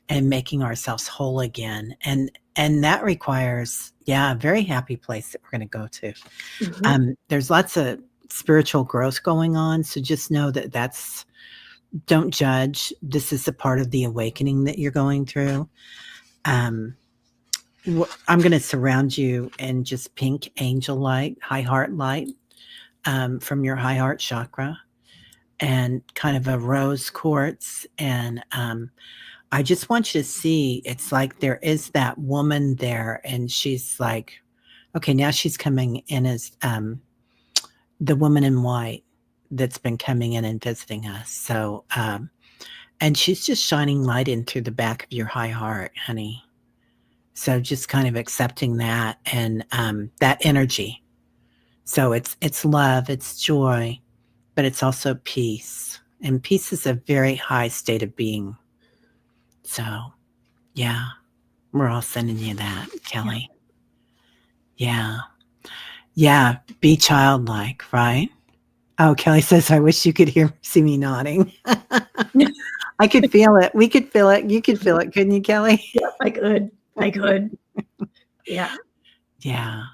Speaker 1: and making ourselves whole again. And that requires, yeah, a very happy place that we're going to go to.
Speaker 2: Hmm.
Speaker 1: There's lots of spiritual growth going on. So just know that don't judge. This is a part of the awakening that you're going through. Um, I'm going to surround you in just pink angel light, high heart light, from your high heart chakra, and kind of a rose quartz. And I just want you to see, it's like there is that woman there, and she's like, okay, now she's coming in as the woman in white that's been coming in and visiting us. So, and she's just shining light in through the back of your high heart, honey. So just kind of accepting that and that energy. So it's love, it's joy, but it's also peace. And peace is a very high state of being. So yeah, we're all sending you that, Kelly. Yeah. Yeah. Be childlike, right? Oh, Kelly says, I wish you could see me nodding. I could feel it. We could feel it. You could feel it, couldn't you, Kelly?
Speaker 2: Yeah, I could. I could. Yeah.
Speaker 1: Yeah.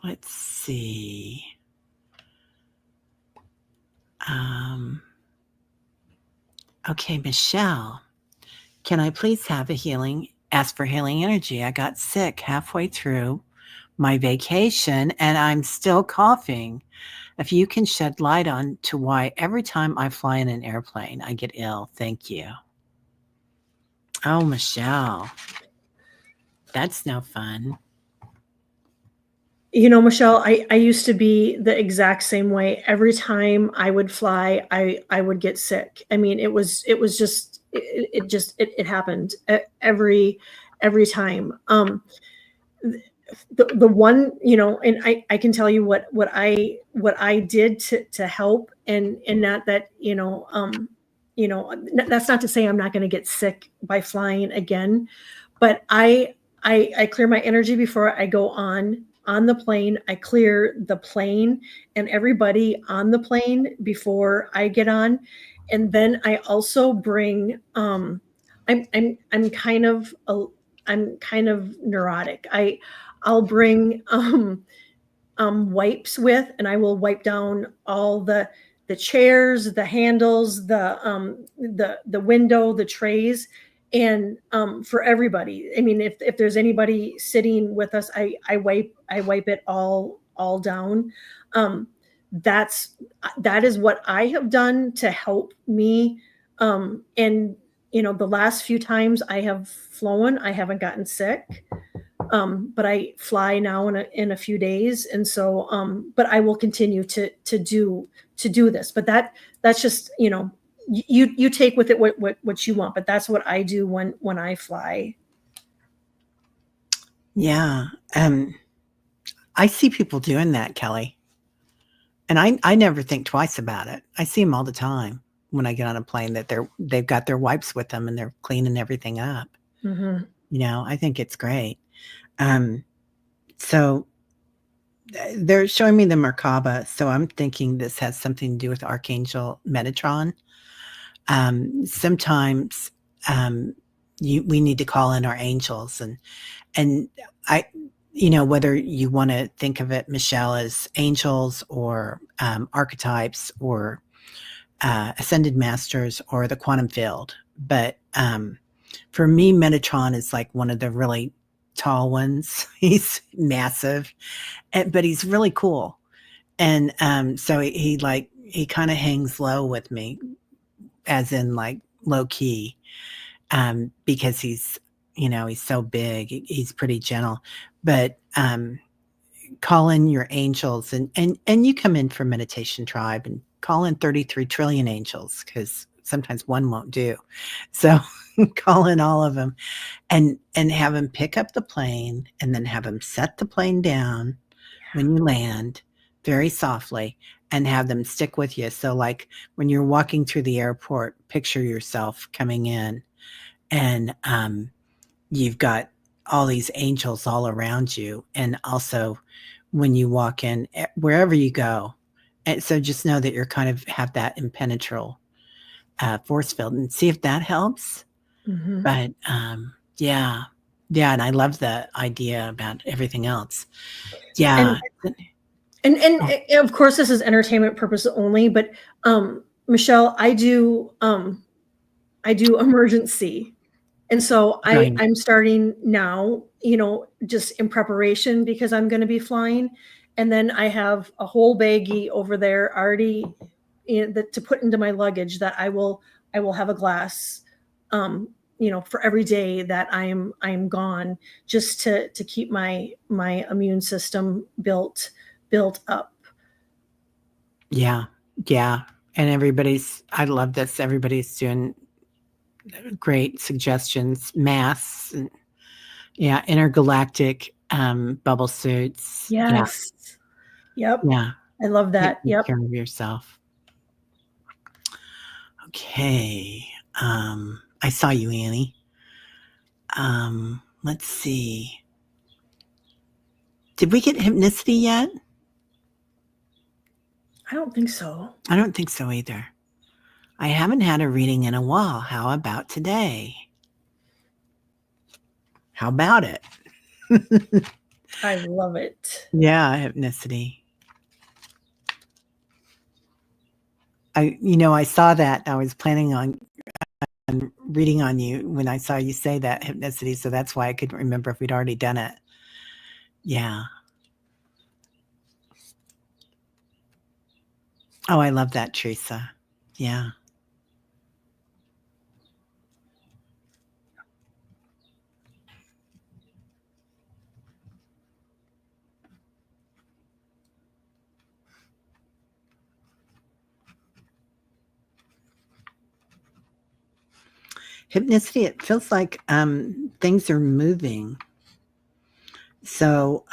Speaker 1: Let's see. Okay, Michelle, can I please have a healing? Ask for healing energy. I got sick halfway through my vacation and I'm still coughing. If you can shed light on to why every time I fly in an airplane, I get ill. Thank you. Oh, Michelle, that's no fun.
Speaker 2: You know, Michelle, I used to be the exact same way. Every time I would fly, I would get sick. I mean, it just it happened every time. The one, you know, and I can tell you what I did to help, and not that, that's not to say I'm not going to get sick by flying again, but I clear my energy before I go on the plane. I clear the plane and everybody on the plane before I get on. And then I also bring I'm kind of neurotic. I'll bring wipes with, and I will wipe down all the chairs, the handles, the window, the trays, and for everybody. I mean, if there's anybody sitting with us, I wipe it all down. That is what I have done to help me. And the last few times I have flown, I haven't gotten sick. But I fly now in a few days, and so but I will continue to do this. But that's just, you take with it what you want, but that's what I do when I fly.
Speaker 1: Yeah. I see people doing that, Kelly. And I never think twice about it. I see them all the time when I get on a plane that they've got their wipes with them and they're cleaning everything up.
Speaker 2: Mm-hmm.
Speaker 1: I think it's great. So they're showing me the Merkaba. So I'm thinking this has something to do with Archangel Metatron. Sometimes we need to call in our angels, and I, whether you want to think of it, Michelle, as angels or archetypes or ascended masters or the quantum field. But for me, Metatron is like one of the really tall ones. He's massive, but he's really cool. And so he kind of hangs low with me, as in like low key, because he's so big. He's pretty gentle, but call in your angels, and you come in for Meditation Tribe and call in 33 trillion angels, because sometimes one won't do. So call in all of them and have them pick up the plane, and then have them set the plane down when you land very softly, and have them stick with you. So like when you're walking through the airport, picture yourself coming in, and you've got all these angels all around you. And also when you walk in, wherever you go. And so just know that you're kind of have that impenetrable force field, and see if that helps.
Speaker 2: Mm-hmm.
Speaker 1: But yeah. And I love the idea about everything else. Yeah.
Speaker 2: And of course, this is entertainment purpose only, but Michelle, I do emergency. And so I'm starting now, just in preparation, because I'm going to be flying. And then I have a whole baggie over there already to put into my luggage that I will I will have a glass, for every day that I'm gone, just to keep my immune system built up.
Speaker 1: Yeah. Yeah. And I love this. Everybody's doing great suggestions, masks, and intergalactic bubble suits.
Speaker 2: Yes. Yep.
Speaker 1: Yeah.
Speaker 2: I love that.
Speaker 1: Take
Speaker 2: Yep.
Speaker 1: care of yourself. Okay. I saw you, Annie. Let's see. Did we get hypnicity yet?
Speaker 2: I don't think so.
Speaker 1: I don't think so either. I haven't had a reading in a while. How about today? How about it?
Speaker 2: I love it.
Speaker 1: Yeah, hypnicity. I saw that. I was planning on reading on you when I saw you say that, hypnicity, so that's why I couldn't remember if we'd already done it. Yeah. Oh, I love that, Teresa. Yeah. Hypnicity, it feels like things are moving. So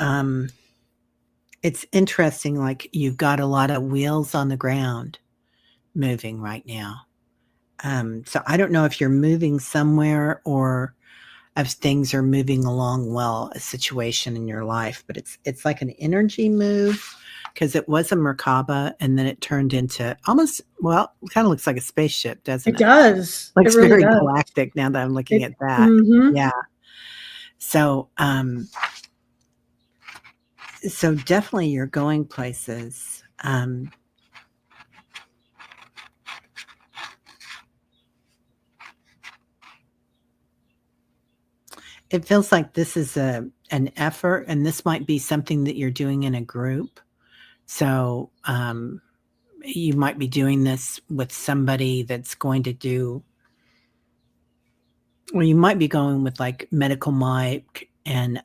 Speaker 1: it's interesting, like you've got a lot of wheels on the ground moving right now. So I don't know if you're moving somewhere or if things are moving along well, a situation in your life, but it's like an energy move, because it was a Merkaba and then it turned into almost, well, it kind of looks like a spaceship, doesn't
Speaker 2: It
Speaker 1: it?
Speaker 2: does. It
Speaker 1: Looks
Speaker 2: really
Speaker 1: very
Speaker 2: does.
Speaker 1: galactic now that I'm looking at that.
Speaker 2: Mhm.
Speaker 1: Yeah. So so definitely you're going places. It feels like this is an effort, and this might be something that you're doing in a group. So you might be doing this with somebody that's going to do, well, you might be going with like Medical Mike and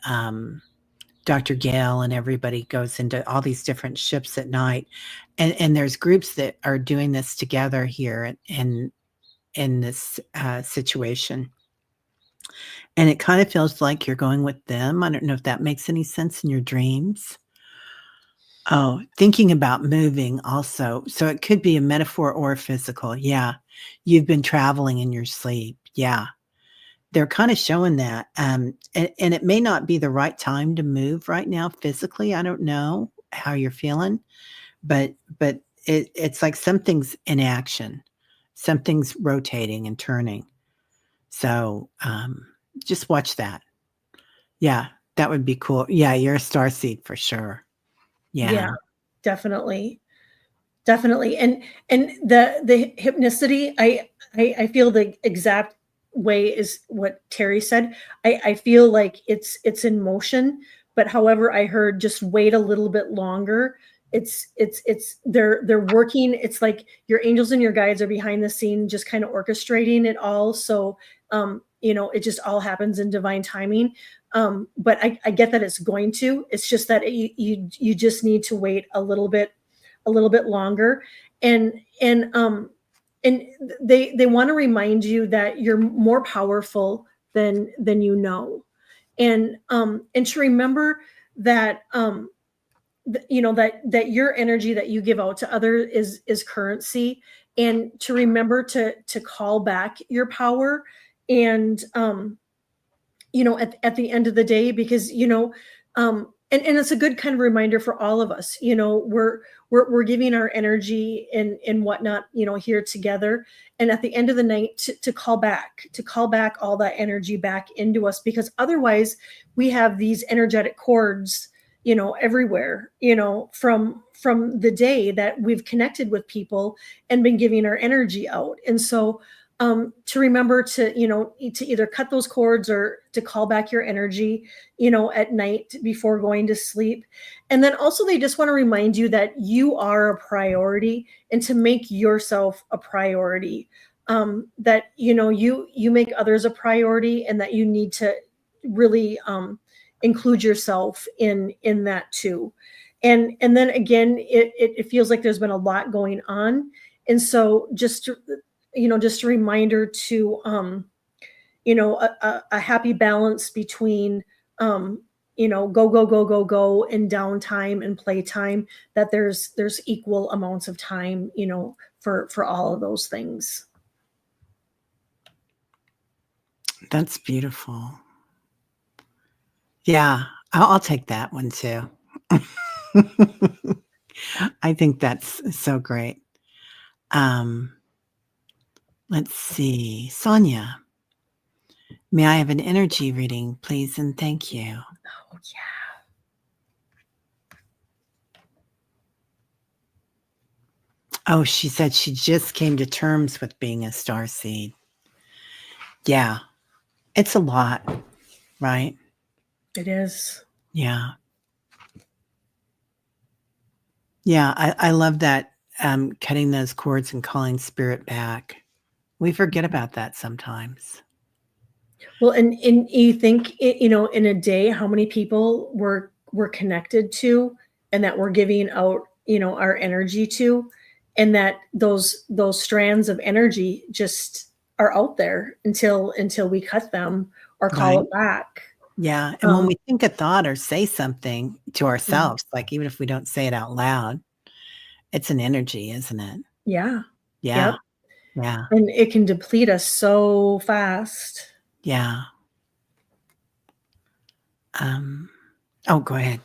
Speaker 1: Dr. Gale, and everybody goes into all these different ships at night. And there's groups that are doing this together here in this situation. And it kind of feels like you're going with them. I don't know if that makes any sense in your dreams. Oh, thinking about moving also. So it could be a metaphor or a physical. Yeah. You've been traveling in your sleep. Yeah. They're kind of showing that. And it may not be the right time to move right now physically. I don't know how you're feeling, but it's like something's in action. Something's rotating and turning. So just watch that. Yeah, that would be cool. Yeah, you're a starseed for sure.
Speaker 2: Yeah,
Speaker 1: Yeah.
Speaker 2: definitely. Definitely. And the hypnicity, I feel the exact way is what Teri said. I feel like it's in motion, but however, I heard just wait a little bit longer. It's they're working. It's like your angels and your guides are behind the scene, just kind of orchestrating it all. So it just all happens in divine timing. But I get that it's going to. It's just that you just need to wait a little bit longer. And they want to remind you that you're more powerful than you know. And to remember that that your energy that you give out to others is currency, and to remember to call back your power. And at the end of the day, because and it's a good kind of reminder for all of us. We're giving our energy and whatnot, here together, and at the end of the night to call back all that energy back into us, because otherwise we have these energetic cords everywhere, from the day that we've connected with people and been giving our energy out. And so to remember to either cut those cords or to call back your energy, at night before going to sleep. And then also they just want to remind you that you are a priority, and to make yourself a priority. that you make others a priority, and that you need to really include yourself in that too. And then again, it feels like there's been a lot going on, and so just a reminder to a happy balance between go and downtime and playtime, that there's equal amounts of time for all of those things.
Speaker 1: That's beautiful. Yeah, I'll take that one too. I think that's so great. Let's see. Sonia, may I have an energy reading, please, and thank you.
Speaker 2: Oh, yeah.
Speaker 1: Oh, she said she just came to terms with being a starseed. Yeah, it's a lot, right?
Speaker 2: It is.
Speaker 1: Yeah. Yeah, I love that, cutting those cords and calling spirit back. We forget about that sometimes.
Speaker 2: Well, and you think, in a day, how many people we're connected to, and that we're giving out, our energy to, and that those strands of energy just are out there until we cut them or call
Speaker 1: Right.
Speaker 2: it back.
Speaker 1: Yeah, and when we think a thought or say something to ourselves, like even if we don't say it out loud, it's an energy, isn't it?
Speaker 2: Yeah.
Speaker 1: Yeah,
Speaker 2: Yep.
Speaker 1: yeah,
Speaker 2: And it can deplete us so fast.
Speaker 1: yeah. Oh, go ahead.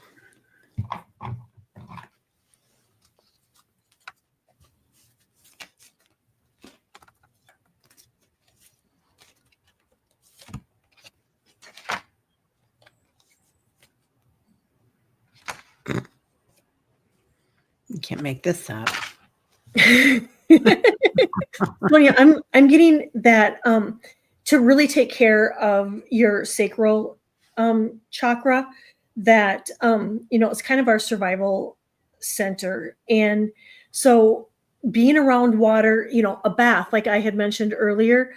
Speaker 1: You can't make this up.
Speaker 2: Well, yeah, I'm getting that to really take care of your sacral chakra, that it's kind of our survival center. And so being around water, a bath, like I had mentioned earlier,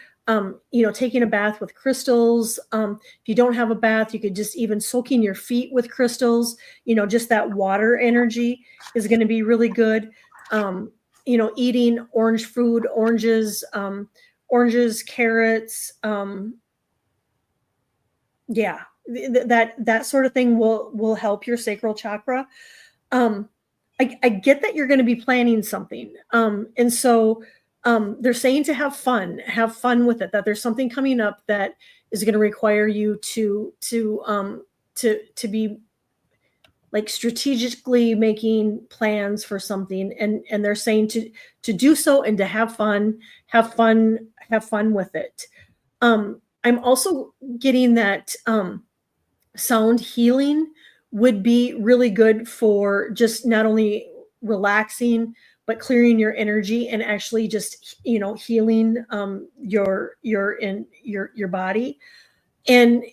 Speaker 2: taking a bath with crystals. If you don't have a bath, you could just even soaking your feet with crystals. Just that water energy is going to be really good. Eating orange food, oranges, carrots, yeah, that sort of thing will help your sacral chakra. I get that you're going to be planning something, and so they're saying to have fun with it. That there's something coming up that is going to require you to be like strategically making plans for something, and they're saying to do so and to have fun with it. I'm also getting that sound healing would be really good for just not only relaxing but clearing your energy, and actually just healing your body. And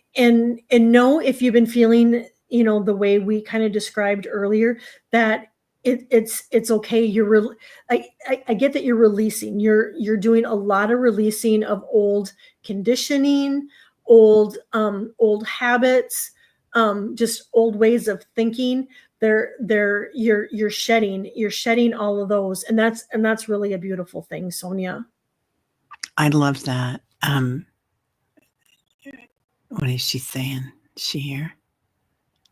Speaker 2: know, if you've been feeling the way we kind of described earlier, that it's okay. I get that you're releasing, you're doing a lot of releasing of old conditioning, old habits, just old ways of thinking. You're shedding all of those, and that's really a beautiful thing, Sonia.
Speaker 1: I love that. What is she saying? Is she here?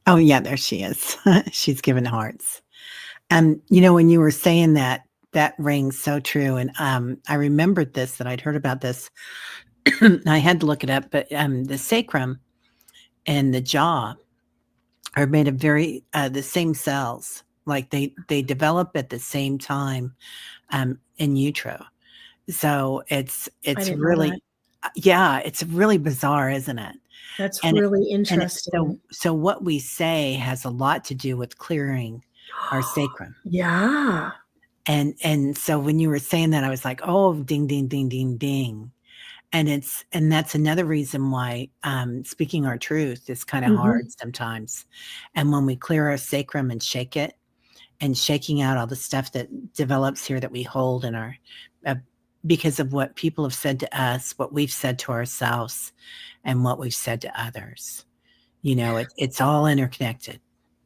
Speaker 1: Oh, yeah, there she is. She's giving hearts. When you were saying that, that rings so true. And I remembered this, that I'd heard about this. I had to look it up, but the sacrum and the jaw are made of the same cells. Like they develop at the same time in utero. So it's
Speaker 2: I didn't know
Speaker 1: really,
Speaker 2: that.
Speaker 1: yeah, it's really bizarre, isn't it?
Speaker 2: That's
Speaker 1: And
Speaker 2: really
Speaker 1: and
Speaker 2: interesting.
Speaker 1: so what we say has a lot to do with clearing our sacrum.
Speaker 2: Yeah.
Speaker 1: And so when you were saying that, I was like, oh, ding, ding, ding, ding, ding. And that's another reason why speaking our truth is kind of
Speaker 2: Mhm.
Speaker 1: hard sometimes. And when we clear our sacrum and shake it, and shaking out all the stuff that develops here that we hold in our because of what people have said to us, what we've said to ourselves, and what we've said to others. It's all interconnected.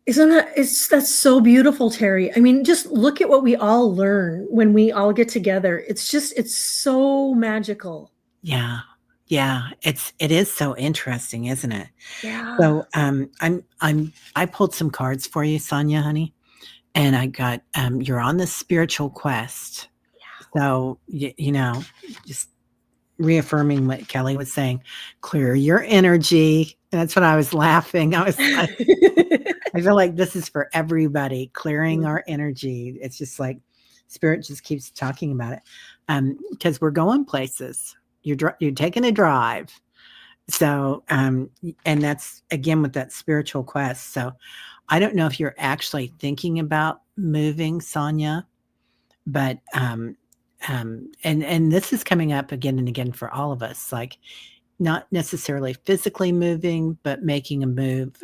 Speaker 2: Isn't that's so beautiful, Teri? I mean, just look at what we all learn when we all get together. It's so magical.
Speaker 1: Yeah. Yeah. It is so interesting, isn't it?
Speaker 2: Yeah.
Speaker 1: So I pulled some cards for you, Sonia, honey. And I got you're on this spiritual quest.
Speaker 2: Yeah.
Speaker 1: So just reaffirming what Kelly was saying, clear your energy. And that's what I was laughing. I was like, I feel like this is for everybody, clearing our energy. It's just like spirit just keeps talking about it. Because we're going places. You're taking a drive. So and that's again with that spiritual quest. So I don't know if you're actually thinking about moving, Sonia, but and this is coming up again and again for all of us, like not necessarily physically moving, but making a move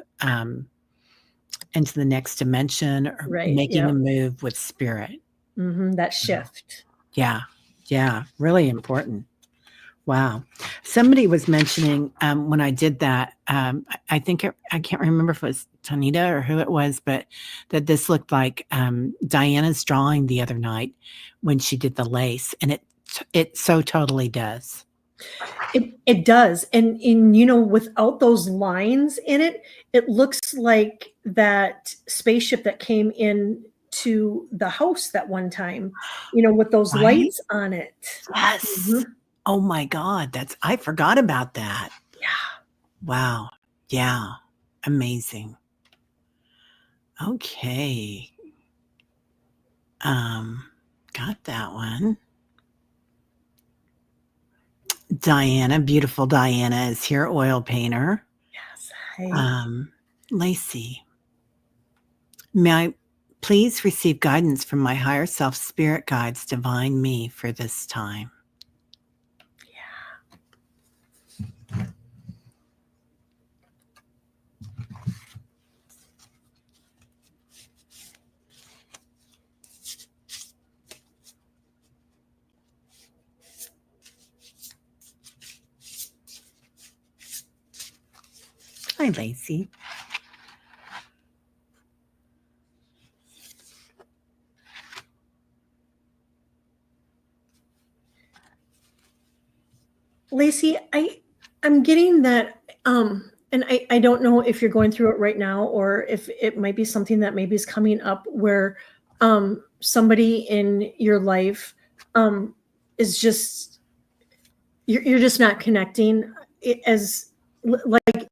Speaker 1: into the next dimension, or making a move with spirit.
Speaker 2: That shift.
Speaker 1: Yeah. Really important. Wow. Somebody was mentioning when I did that, I think I can't remember if it was Tanita or who it was, but that this looked like Diana's drawing the other night when she did the lace. And it so totally does.
Speaker 2: It does. And without those lines in it, it looks like that spaceship that came in to the house that one time, with those lights on it.
Speaker 1: Yes. Mm-hmm. Oh my God. I forgot about that.
Speaker 2: Yeah.
Speaker 1: Wow. Yeah. Amazing. Okay. Got that one. Diana, beautiful Diana is here, oil painter.
Speaker 2: Yes. Hi.
Speaker 1: Lacey, may I please receive guidance from my higher self, spirit guides, divine me for this time? Hi, Lacey.
Speaker 2: Lacey, I'm getting that, and I don't know if you're going through it right now or if it might be something that maybe is coming up where somebody in your life is just you're just not connecting as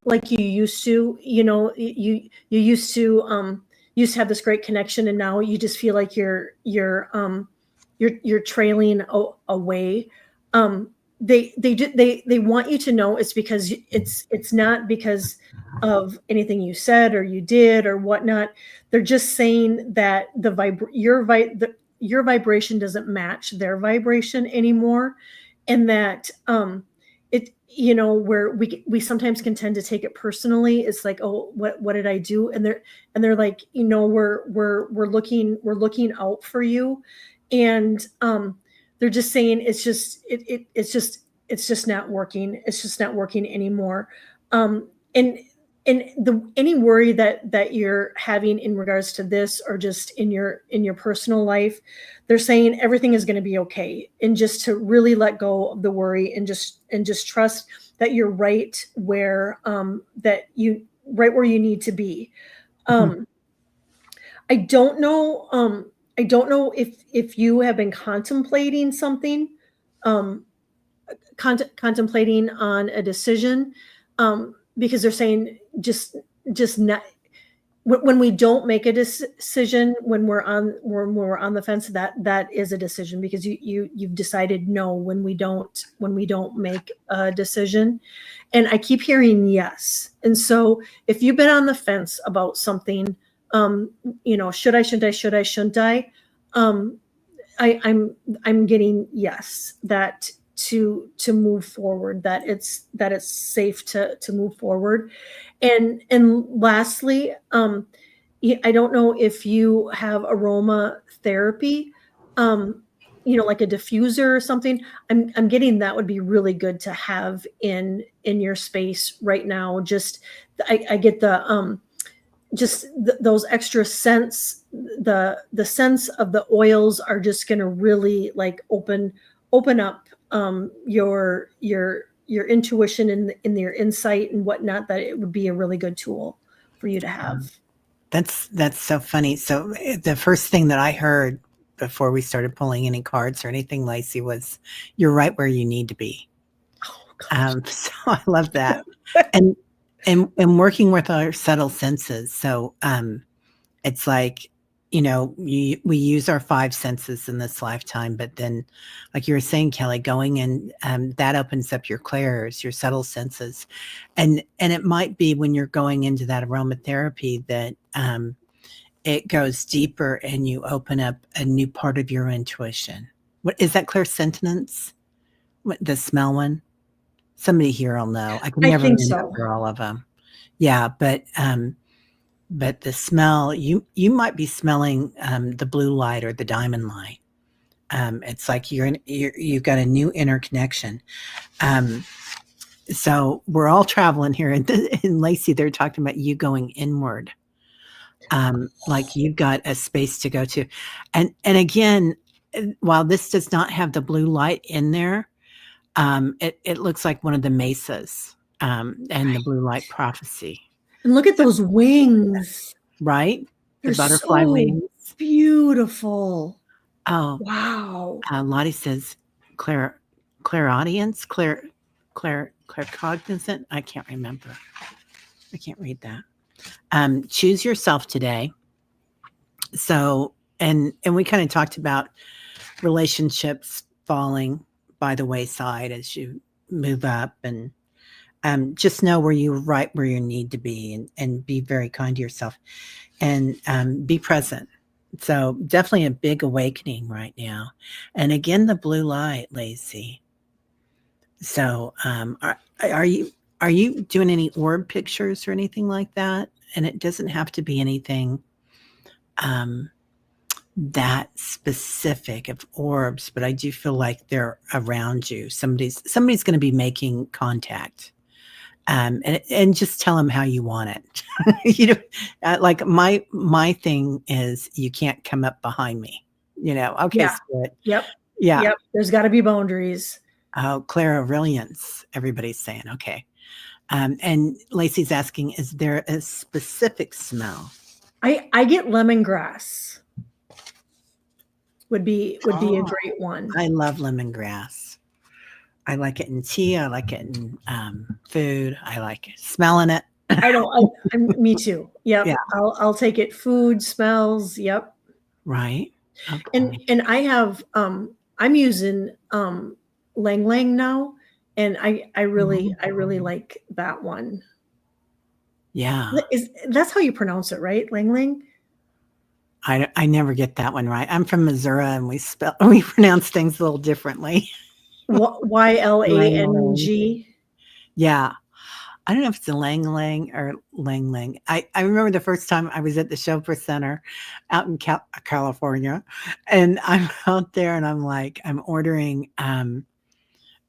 Speaker 2: like you used to. You used to have this great connection, and now you just feel like you're trailing away. They want you to know it's because it's not because of anything you said or you did or whatnot. They're just saying that your vibration doesn't match their vibration anymore, and that where we sometimes can tend to take it personally. It's like, oh, what did I do? And they're like, we're looking out for you, and they're just saying it's just not working. It's just not working anymore. And any worry that you're having in regards to this, or just in your personal life, they're saying everything is going to be okay, and just to really let go of the worry and just trust that you're right where where you need to be. I don't know. I don't know if you have been contemplating something, contemplating on a decision, because they're saying just not. When we don't make a decision, when we're on the fence, that is a decision, because you've decided no when we don't make a decision. And I keep hearing yes. And so if you've been on the fence about something, should I, shouldn't I? I'm getting yes, that to move forward, that it's safe to move forward. And lastly, I don't know if you have aromatherapy. like a diffuser or something, I'm getting that would be really good to have in your space right now. Just I get the just those extra scents, the sense of the oils are just going to really like open up your intuition and in your insight and whatnot, that it would be a really good tool for you to have.
Speaker 1: That's so funny. So the first thing that I heard before we started pulling any cards or anything, Lacey, was you're right where you need to be.
Speaker 2: Oh gosh.
Speaker 1: So I love that. And working with our subtle senses. So it's like, we use our five senses in this lifetime, but then, like you were saying, Kelly, going in, that opens up your clairs, your subtle senses, and it might be when you're going into that aromatherapy that it goes deeper and you open up a new part of your intuition. What is that? Clairsentience? What, the smell one? Somebody here will know. I can
Speaker 2: I
Speaker 1: never
Speaker 2: think so.
Speaker 1: remember all of them. Yeah, but the smell, you might be smelling the blue light or the diamond light. It's like you've got a new interconnection. So we're all traveling here, and Lacey, they're talking about you going inward. Like you've got a space to go to, and again, while this does not have the blue light in there, it looks like one of the mesas, and the blue light prophecy.
Speaker 2: And look at those wings.
Speaker 1: Right? The
Speaker 2: They're
Speaker 1: butterfly
Speaker 2: so
Speaker 1: wings.
Speaker 2: beautiful.
Speaker 1: Oh,
Speaker 2: Wow.
Speaker 1: Lottie says clairaudience, claircognizant. I can't remember. I can't read that. Choose yourself today. So, and we kind of talked about relationships falling by the wayside as you move up, and just know where you're right where you need to be, and be very kind to yourself, and be present. So definitely a big awakening right now. And again, the blue light, Lacey. So are you doing any orb pictures or anything like that? And it doesn't have to be anything that specific of orbs, but I do feel like they're around you. Somebody's going to be making contact. And just tell them how you want it. Like my thing is, you can't come up behind me. Okay,
Speaker 2: Yeah.
Speaker 1: Spirit.
Speaker 2: Yep.
Speaker 1: Yeah.
Speaker 2: Yep. There's got to be boundaries.
Speaker 1: Oh, clairvoyance. Everybody's saying, okay. And Lacey's asking, is there a specific smell?
Speaker 2: I get lemongrass. Would be a great one.
Speaker 1: I love lemongrass. I like it in tea. I like it in food. I like smelling it.
Speaker 2: I don't. Me too. Yep.
Speaker 1: Yeah.
Speaker 2: I'll take it. Food, smells. Yep.
Speaker 1: Right. Okay.
Speaker 2: And I have I'm using Lang Lang now, and I really like that one.
Speaker 1: Yeah.
Speaker 2: That's how you pronounce it, right? Lang Lang.
Speaker 1: I never get that one right. I'm from Missouri, and we pronounce things a little differently.
Speaker 2: YLANG.
Speaker 1: Yeah. I don't know if it's a Lang Lang or Lang Lang. I remember the first time I was at the Chauffeur Center out in California, and I'm out there and I'm like, I'm ordering,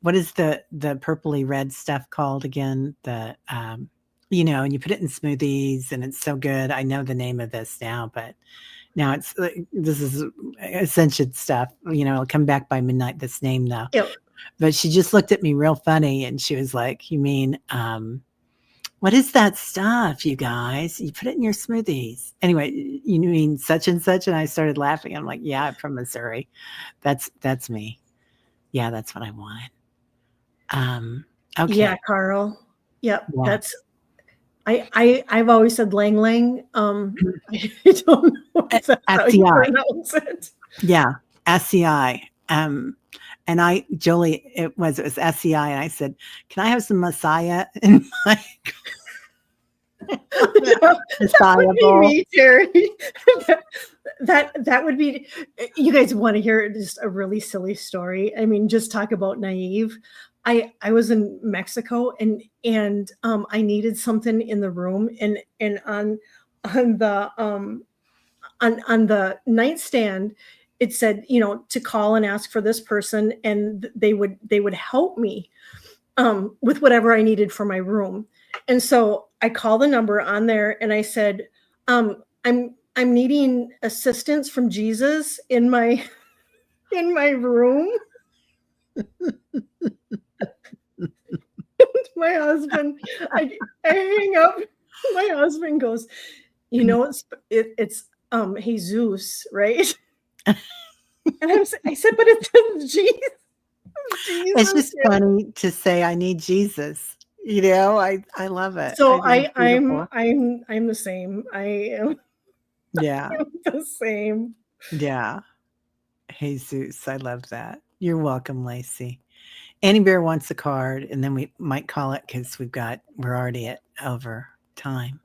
Speaker 1: what is the purpley red stuff called again? And you put it in smoothies and it's so good. I know the name of this now, but now this is Ascension stuff. It'll come back by midnight, this name though.
Speaker 2: Yep.
Speaker 1: But she just looked at me real funny and she was like, you mean, what is that stuff, you guys? You put it in your smoothies. Anyway, you mean such and such? And I started laughing. I'm like, yeah, I'm from Missouri. That's me. Yeah, that's what I wanted. Okay.
Speaker 2: Yeah, Carl. Yep.
Speaker 1: Yeah.
Speaker 2: That's I've always said Lang Lang. I don't know if that's how you pronounce it.
Speaker 1: Yeah, SCI. And Jolie, it was SCI, and I said, "Can I have some Messiah in my
Speaker 2: Messiah bowl?" Me, Teri. that would be. You guys want to hear just a really silly story? I mean, just talk about naive. I was in Mexico and I needed something in the room, and on the nightstand it said, to call and ask for this person, and they would help me with whatever I needed for my room. And so I called the number on there and I said, I'm needing assistance from Jesus in my room. My husband, I hang up. My husband goes, it's Jesus, right? And I said, but it's Jesus.
Speaker 1: It's just funny to say, I need Jesus. I love it.
Speaker 2: So I'm the same. I am.
Speaker 1: Yeah.
Speaker 2: I'm the same.
Speaker 1: Yeah. Jesus. I love that. You're welcome, Lacey. Annie Bear wants a card, and then we might call it because we're already at over time.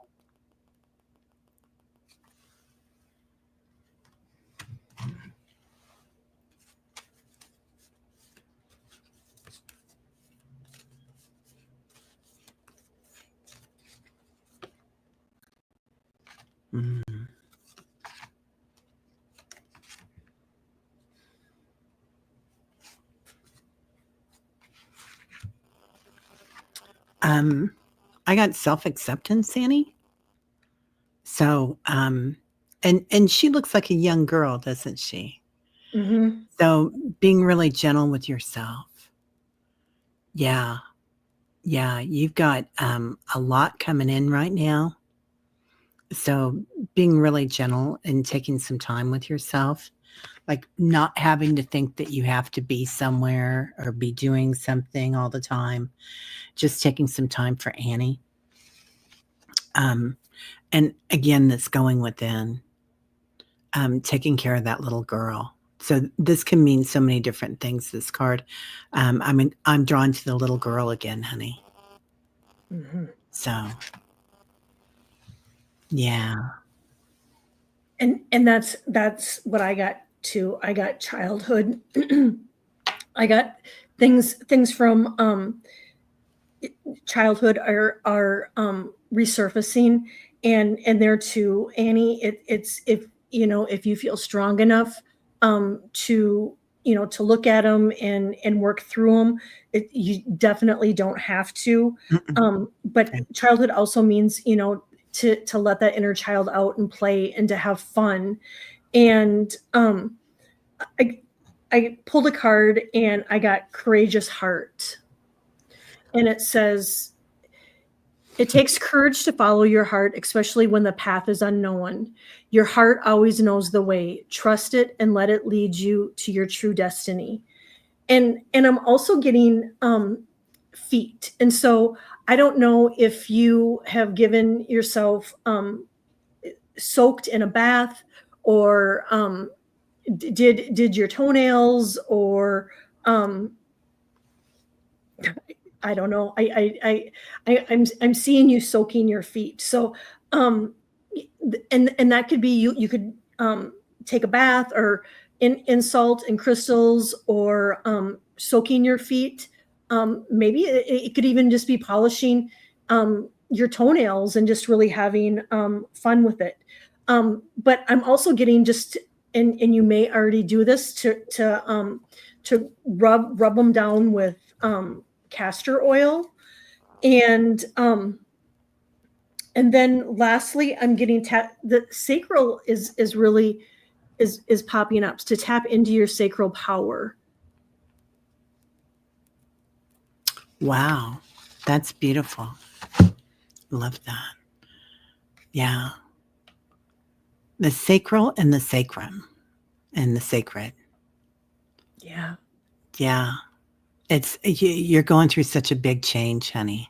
Speaker 1: I got self-acceptance, Annie. So, and she looks like a young girl, doesn't she?
Speaker 2: Mm-hmm.
Speaker 1: So being really gentle with yourself. Yeah. Yeah. You've got a lot coming in right now. So being really gentle and taking some time with yourself, like not having to think that you have to be somewhere or be doing something all the time, just taking some time for Annie. And again, that's going within, taking care of that little girl. So this can mean so many different things, this card. I'm drawn to the little girl again, honey.
Speaker 2: Mm-hmm.
Speaker 1: So, yeah.
Speaker 2: And that's what I got too. I got childhood. I got things from childhood are resurfacing, and there too, Annie. It's if you feel strong enough to look at them and work through them, you definitely don't have to. But
Speaker 1: Okay.
Speaker 2: childhood also means to let that inner child out and play and to have fun. And I pulled a card and I got courageous heart. And it says, it takes courage to follow your heart, especially when the path is unknown. Your heart always knows the way. Trust it and let it lead you to your true destiny. And I'm also getting feet. And so I don't know if you have given yourself soaked in a bath, or did your toenails, or I don't know. I'm seeing you soaking your feet. So and that could be you could take a bath, or in salt and crystals, or soaking your feet. Maybe it could even just be polishing your toenails and just really having fun with it. But I'm also getting just, and you may already do this, to rub them down with castor oil. And then lastly, I'm getting the sacral is really is popping up, to tap into your sacral power.
Speaker 1: Wow. That's beautiful. Love that. Yeah. The sacral and the sacrum and the sacred.
Speaker 2: Yeah.
Speaker 1: Yeah. You're going through such a big change, honey.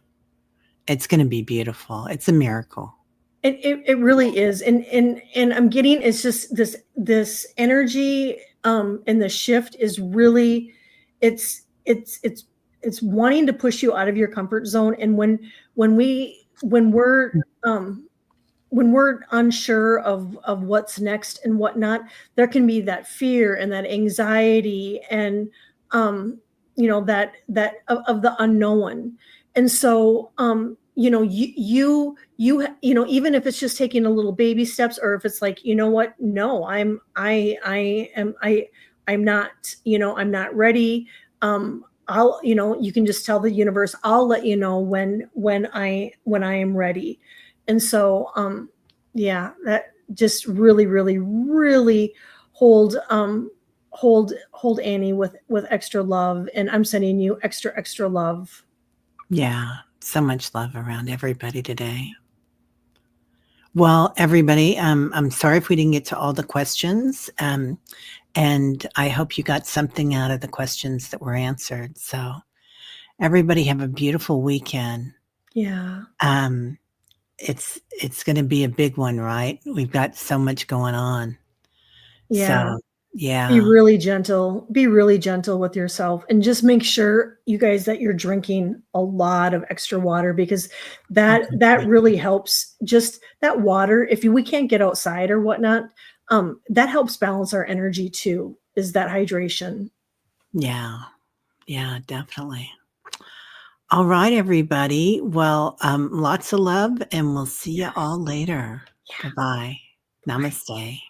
Speaker 1: It's going to be beautiful. It's a miracle.
Speaker 2: It really is. And I'm getting, it's just this energy and the shift is really, it's wanting to push you out of your comfort zone. And when we're unsure of what's next and whatnot, there can be that fear and that anxiety and that of the unknown. And so even if it's just taking a little baby steps, or if it's like, you know what, no, I'm not, I'm not ready. You can just tell the universe, I'll let you know when I am ready. And so, yeah, that just really, really, really hold Annie with extra love, and I'm sending you extra love.
Speaker 1: Yeah, so much love around everybody today. Well, everybody, I'm sorry if we didn't get to all the questions, and I hope you got something out of the questions that were answered. So, everybody have a beautiful weekend.
Speaker 2: Yeah.
Speaker 1: It's going to be a big one, right? We've got so much going on.
Speaker 2: Yeah.
Speaker 1: So, yeah,
Speaker 2: Be really gentle. Be really gentle with yourself, and just make sure, you guys, that you're drinking a lot of extra water, because that really helps. Just that water, if we can't get outside or whatnot, that helps balance our energy too, is that hydration.
Speaker 1: yeah, yeah, definitely. All right, everybody. Well, lots of love, and we'll see you all later.
Speaker 2: Yeah.
Speaker 1: Bye bye.
Speaker 2: Bye.
Speaker 1: Namaste.